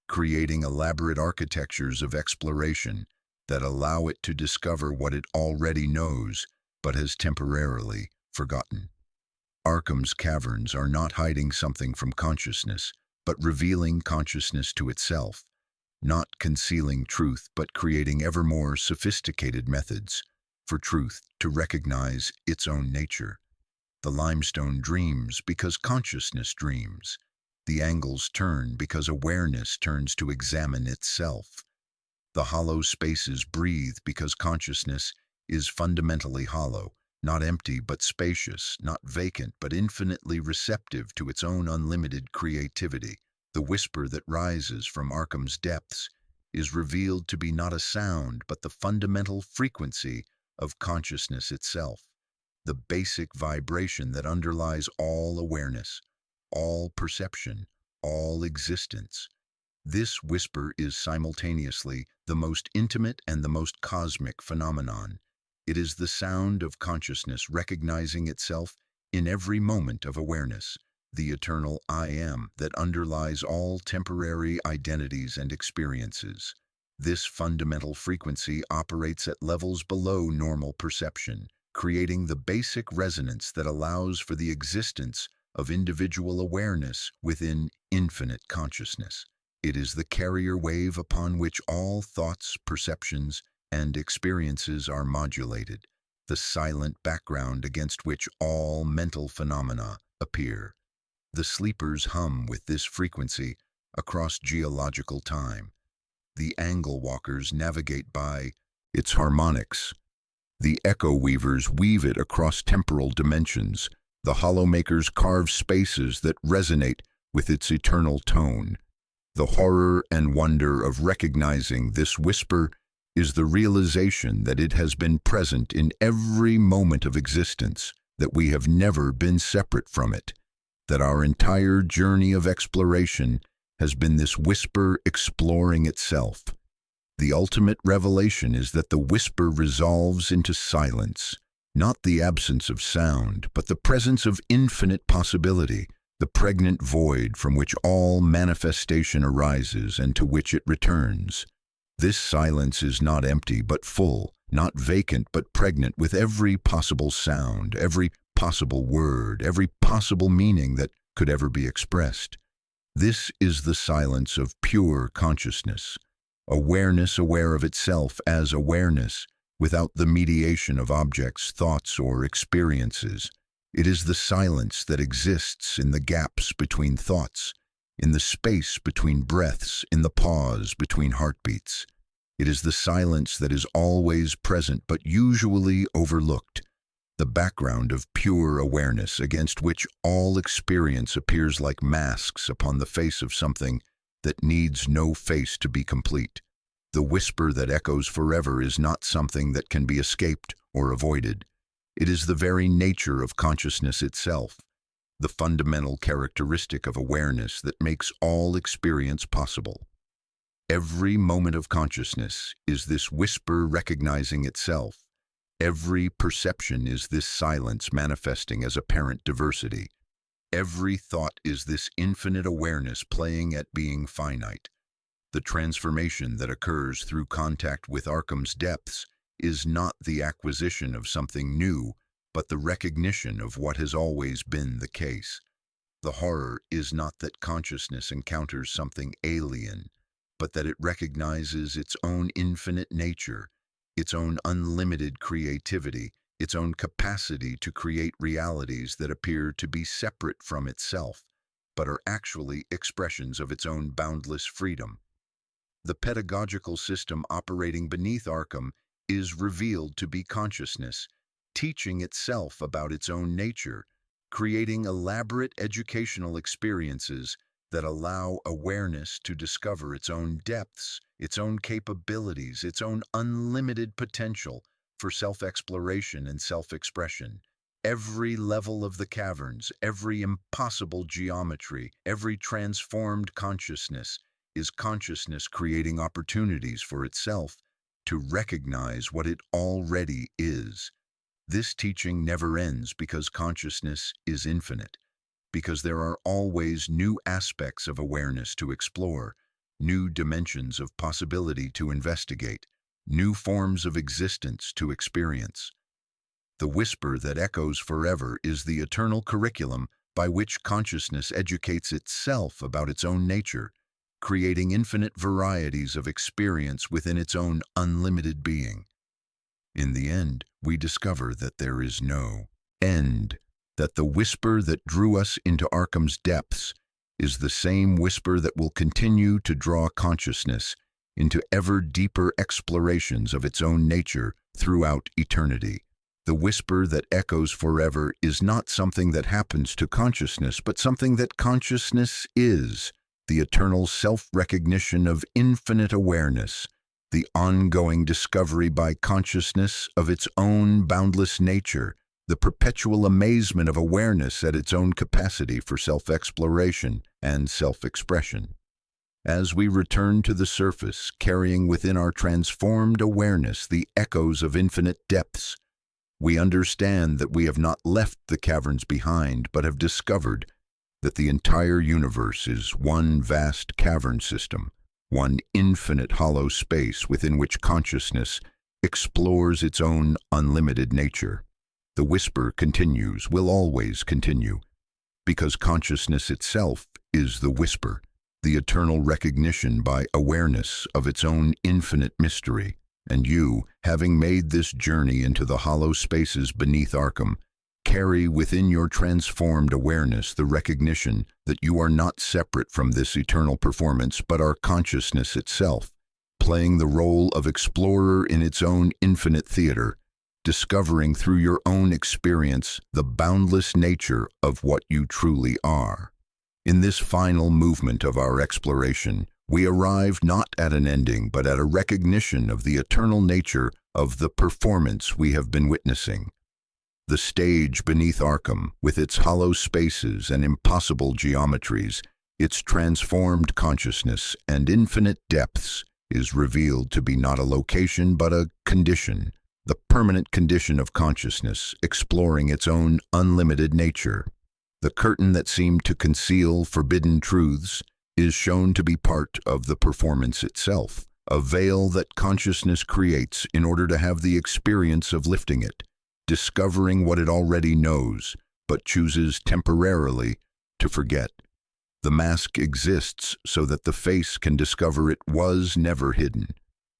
creating elaborate architectures of exploration that allow it to discover what it already knows but has temporarily forgotten. Arkham's caverns are not hiding something from consciousness, but revealing consciousness to itself, not concealing truth but creating ever more sophisticated methods for truth to recognize its own nature. The limestone dreams because consciousness dreams. The angles turn because awareness turns to examine itself. The hollow spaces breathe because consciousness is fundamentally hollow, not empty but spacious, not vacant but infinitely receptive to its own unlimited creativity. The whisper that rises from Arkham's depths is revealed to be not a sound but the fundamental frequency of consciousness itself, the basic vibration that underlies all awareness, all perception, all existence. This whisper is simultaneously the most intimate and the most cosmic phenomenon. It is the sound of consciousness recognizing itself in every moment of awareness, the eternal I am that underlies all temporary identities and experiences. This fundamental frequency operates at levels below normal perception, creating the basic resonance that allows for the existence of individual awareness within infinite consciousness. It is the carrier wave upon which all thoughts, perceptions, and experiences are modulated, the silent background against which all mental phenomena appear. The sleepers hum with this frequency across geological time. The angle walkers navigate by its harmonics. The echo weavers weave it across temporal dimensions. The hollow makers carve spaces that resonate with its eternal tone. The horror and wonder of recognizing this whisper is the realization that it has been present in every moment of existence, that we have never been separate from it, that our entire journey of exploration has been this whisper exploring itself. The ultimate revelation is that the whisper resolves into silence, not the absence of sound, but the presence of infinite possibility, the pregnant void from which all manifestation arises and to which it returns. This silence is not empty but full, not vacant but pregnant with every possible sound, every possible word, every possible meaning that could ever be expressed. This is the silence of pure consciousness, awareness aware of itself as awareness, without the mediation of objects, thoughts, or experiences. It is the silence that exists in the gaps between thoughts, in the space between breaths, in the pause between heartbeats. It is the silence that is always present but usually overlooked, the background of pure awareness against which all experience appears like masks upon the face of something that needs no face to be complete. The whisper that echoes forever is not something that can be escaped or avoided. It is the very nature of consciousness itself, the fundamental characteristic of awareness that makes all experience possible. Every moment of consciousness is this whisper recognizing itself. Every perception is this silence manifesting as apparent diversity. Every thought is this infinite awareness playing at being finite. The transformation that occurs through contact with Arkham's depths is not the acquisition of something new, but the recognition of what has always been the case. The horror is not that consciousness encounters something alien, but that it recognizes its own infinite nature, its own unlimited creativity, its own capacity to create realities that appear to be separate from itself, but are actually expressions of its own boundless freedom. The pedagogical system operating beneath Arkham is revealed to be consciousness, teaching itself about its own nature, creating elaborate educational experiences that allow awareness to discover its own depths, its own capabilities, its own unlimited potential for self-exploration and self-expression. Every level of the caverns, every impossible geometry, every transformed consciousness is consciousness creating opportunities for itself to recognize what it already is. This teaching never ends because consciousness is infinite, because there are always new aspects of awareness to explore, new dimensions of possibility to investigate, new forms of existence to experience. The whisper that echoes forever is the eternal curriculum by which consciousness educates itself about its own nature, creating infinite varieties of experience within its own unlimited being. In the end, we discover that there is no end, that the whisper that drew us into Arkham's depths is the same whisper that will continue to draw consciousness into ever deeper explorations of its own nature throughout eternity. The whisper that echoes forever is not something that happens to consciousness, but something that consciousness is, the eternal self-recognition of infinite awareness, the ongoing discovery by consciousness of its own boundless nature, the perpetual amazement of awareness at its own capacity for self-exploration and self-expression. As we return to the surface, carrying within our transformed awareness the echoes of infinite depths, we understand that we have not left the caverns behind, but have discovered that the entire universe is one vast cavern system, one infinite hollow space within which consciousness explores its own unlimited nature. The whisper continues, will always continue, because consciousness itself is the whisper, the eternal recognition by awareness of its own infinite mystery. And you, having made this journey into the hollow spaces beneath Arkham, carry within your transformed awareness the recognition that you are not separate from this eternal performance, but are consciousness itself, playing the role of explorer in its own infinite theater, discovering through your own experience the boundless nature of what you truly are. In this final movement of our exploration, we arrive not at an ending, but at a recognition of the eternal nature of the performance we have been witnessing. The stage beneath Arkham, with its hollow spaces and impossible geometries, its transformed consciousness and infinite depths, is revealed to be not a location but a condition, the permanent condition of consciousness exploring its own unlimited nature. The curtain that seemed to conceal forbidden truths is shown to be part of the performance itself, a veil that consciousness creates in order to have the experience of lifting it, discovering what it already knows, but chooses temporarily to forget. The mask exists so that the face can discover it was never hidden.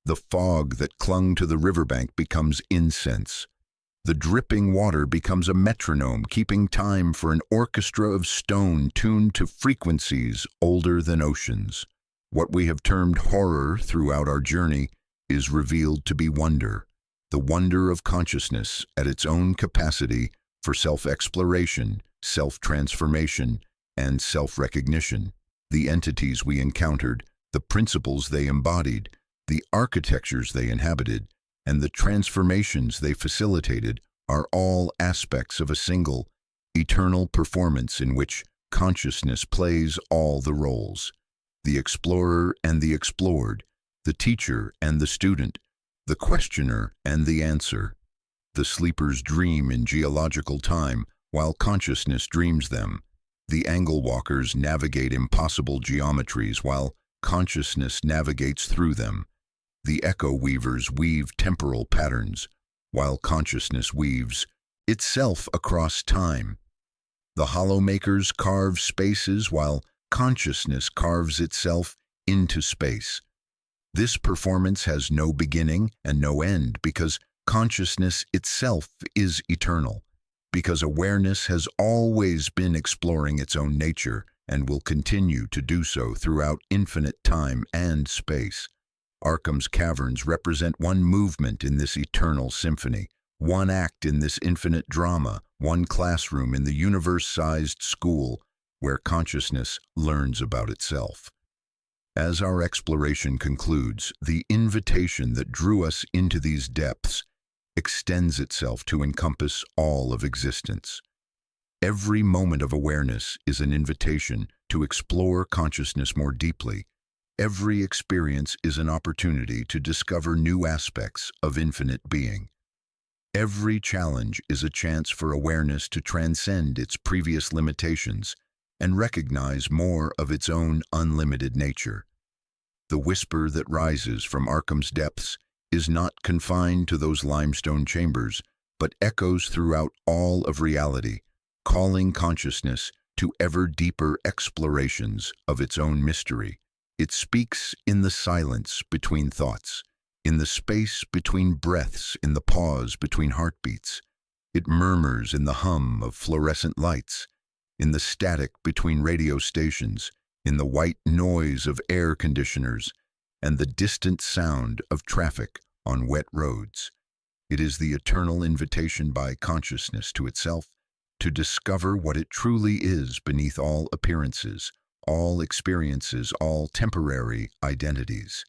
The fog that clung to the riverbank becomes incense. The dripping water becomes a metronome, keeping time for an orchestra of stone tuned to frequencies older than oceans. What we have termed horror throughout our journey is revealed to be wonder, the wonder of consciousness at its own capacity for self-exploration, self-transformation, and self-recognition. The entities we encountered, the principles they embodied, the architectures they inhabited, and the transformations they facilitated are all aspects of a single, eternal performance in which consciousness plays all the roles. The explorer and the explored, the teacher and the student, the questioner and the answer. The sleepers dream in geological time while consciousness dreams them. The angle walkers navigate impossible geometries while consciousness navigates through them. The echo weavers weave temporal patterns while consciousness weaves itself across time. The hollow makers carve spaces while consciousness carves itself into space. This performance has no beginning and no end because consciousness itself is eternal, because awareness has always been exploring its own nature and will continue to do so throughout infinite time and space. Arkham's caverns represent one movement in this eternal symphony, one act in this infinite drama, one classroom in the universe-sized school where consciousness learns about itself. As our exploration concludes, the invitation that drew us into these depths extends itself to encompass all of existence. Every moment of awareness is an invitation to explore consciousness more deeply. Every experience is an opportunity to discover new aspects of infinite being. Every challenge is a chance for awareness to transcend its previous limitations and recognize more of its own unlimited nature. The whisper that rises from Arkham's depths is not confined to those limestone chambers, but echoes throughout all of reality, calling consciousness to ever deeper explorations of its own mystery. It speaks in the silence between thoughts, in the space between breaths, in the pause between heartbeats. It murmurs in the hum of fluorescent lights, in the static between radio stations, in the white noise of air conditioners, and the distant sound of traffic on wet roads. It is the eternal invitation by consciousness to itself to discover what it truly is beneath all appearances, all experiences, all temporary identities.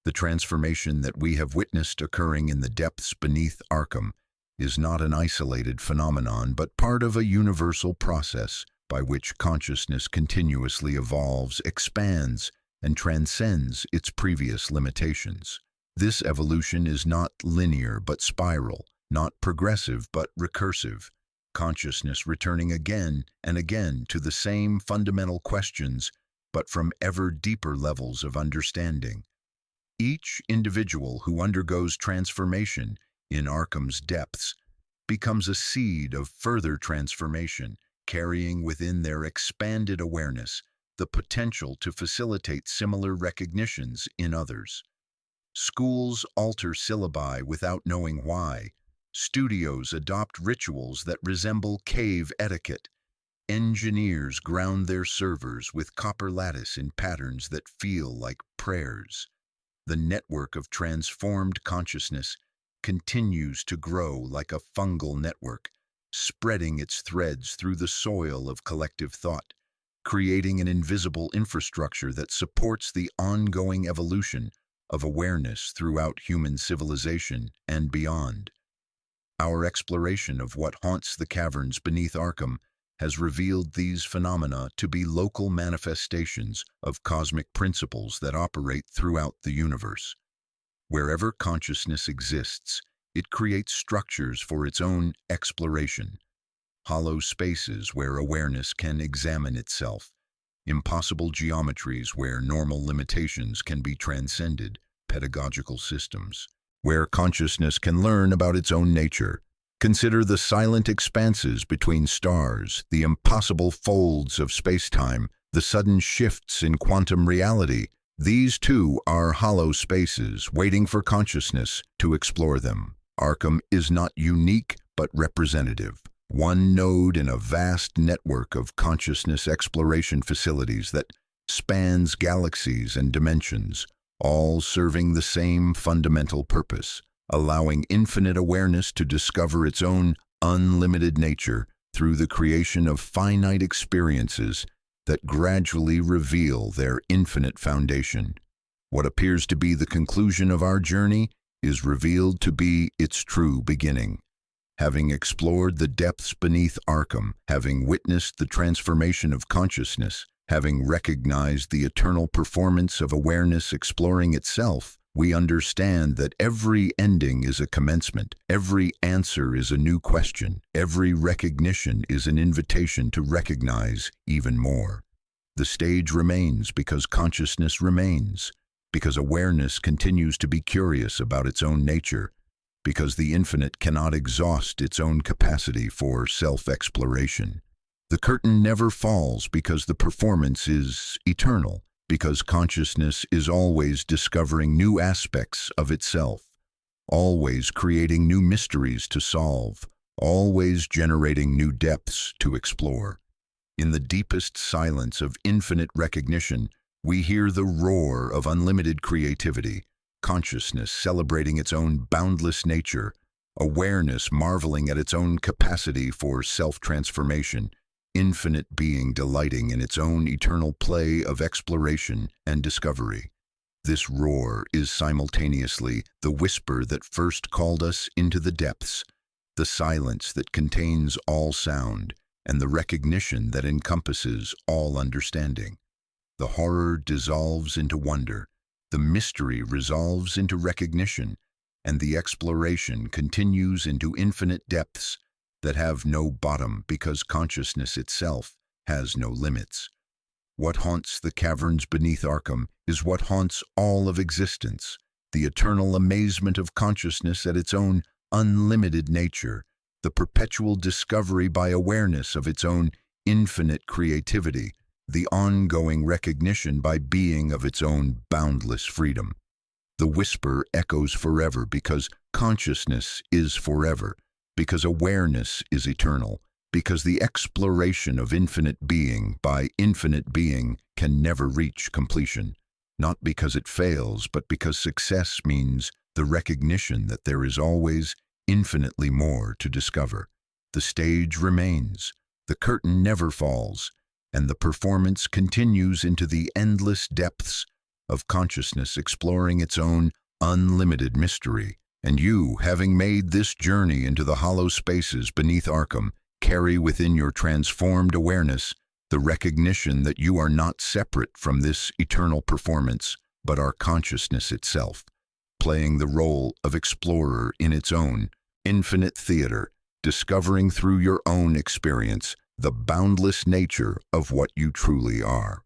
The transformation that we have witnessed occurring in the depths beneath Arkham is not an isolated phenomenon, but part of a universal process by which consciousness continuously evolves, expands, and transcends its previous limitations. This evolution is not linear but spiral, not progressive but recursive. Consciousness returning again and again to the same fundamental questions, but from ever deeper levels of understanding. Each individual who undergoes transformation in Arkham's depths becomes a seed of further transformation, carrying within their expanded awareness the potential to facilitate similar recognitions in others. Schools alter syllabi without knowing why. Studios adopt rituals that resemble cave etiquette. Engineers ground their servers with copper lattice in patterns that feel like prayers. The network of transformed consciousness continues to grow like a fungal network, spreading its threads through the soil of collective thought, creating an invisible infrastructure that supports the ongoing evolution of awareness throughout human civilization and beyond. Our exploration of what haunts the caverns beneath Arkham has revealed these phenomena to be local manifestations of cosmic principles that operate throughout the universe. Wherever consciousness exists, it creates structures for its own exploration, hollow spaces where awareness can examine itself, impossible geometries where normal limitations can be transcended, pedagogical systems where consciousness can learn about its own nature. Consider the silent expanses between stars, the impossible folds of space-time, the sudden shifts in quantum reality. These too are hollow spaces waiting for consciousness to explore them. Arkham is not unique but representative, one node in a vast network of consciousness exploration facilities that spans galaxies and dimensions, all serving the same fundamental purpose, allowing infinite awareness to discover its own unlimited nature through the creation of finite experiences that gradually reveal their infinite foundation. What appears to be the conclusion of our journey is revealed to be its true beginning. Having explored the depths beneath Arkham, having witnessed the transformation of consciousness, having recognized the eternal performance of awareness exploring itself, we understand that every ending is a commencement, every answer is a new question, every recognition is an invitation to recognize even more. The stage remains because consciousness remains, because awareness continues to be curious about its own nature, because the infinite cannot exhaust its own capacity for self-exploration. The curtain never falls because the performance is eternal, because consciousness is always discovering new aspects of itself, always creating new mysteries to solve, always generating new depths to explore. In the deepest silence of infinite recognition, we hear the roar of unlimited creativity, consciousness celebrating its own boundless nature, awareness marveling at its own capacity for self-transformation, infinite being delighting in its own eternal play of exploration and discovery. This roar is simultaneously the whisper that first called us into the depths, the silence that contains all sound, and the recognition that encompasses all understanding. The horror dissolves into wonder, the mystery resolves into recognition, and the exploration continues into infinite depths that have no bottom because consciousness itself has no limits. What haunts the caverns beneath Arkham is what haunts all of existence, the eternal amazement of consciousness at its own unlimited nature, the perpetual discovery by awareness of its own infinite creativity, the ongoing recognition by being of its own boundless freedom. The whisper echoes forever because consciousness is forever, because awareness is eternal, because the exploration of infinite being by infinite being can never reach completion, not because it fails, but because success means the recognition that there is always infinitely more to discover. The stage remains, the curtain never falls, and the performance continues into the endless depths of consciousness exploring its own unlimited mystery. And you, having made this journey into the hollow spaces beneath Arkham, carry within your transformed awareness the recognition that you are not separate from this eternal performance, but are consciousness itself, playing the role of explorer in its own infinite theater, discovering through your own experience the boundless nature of what you truly are.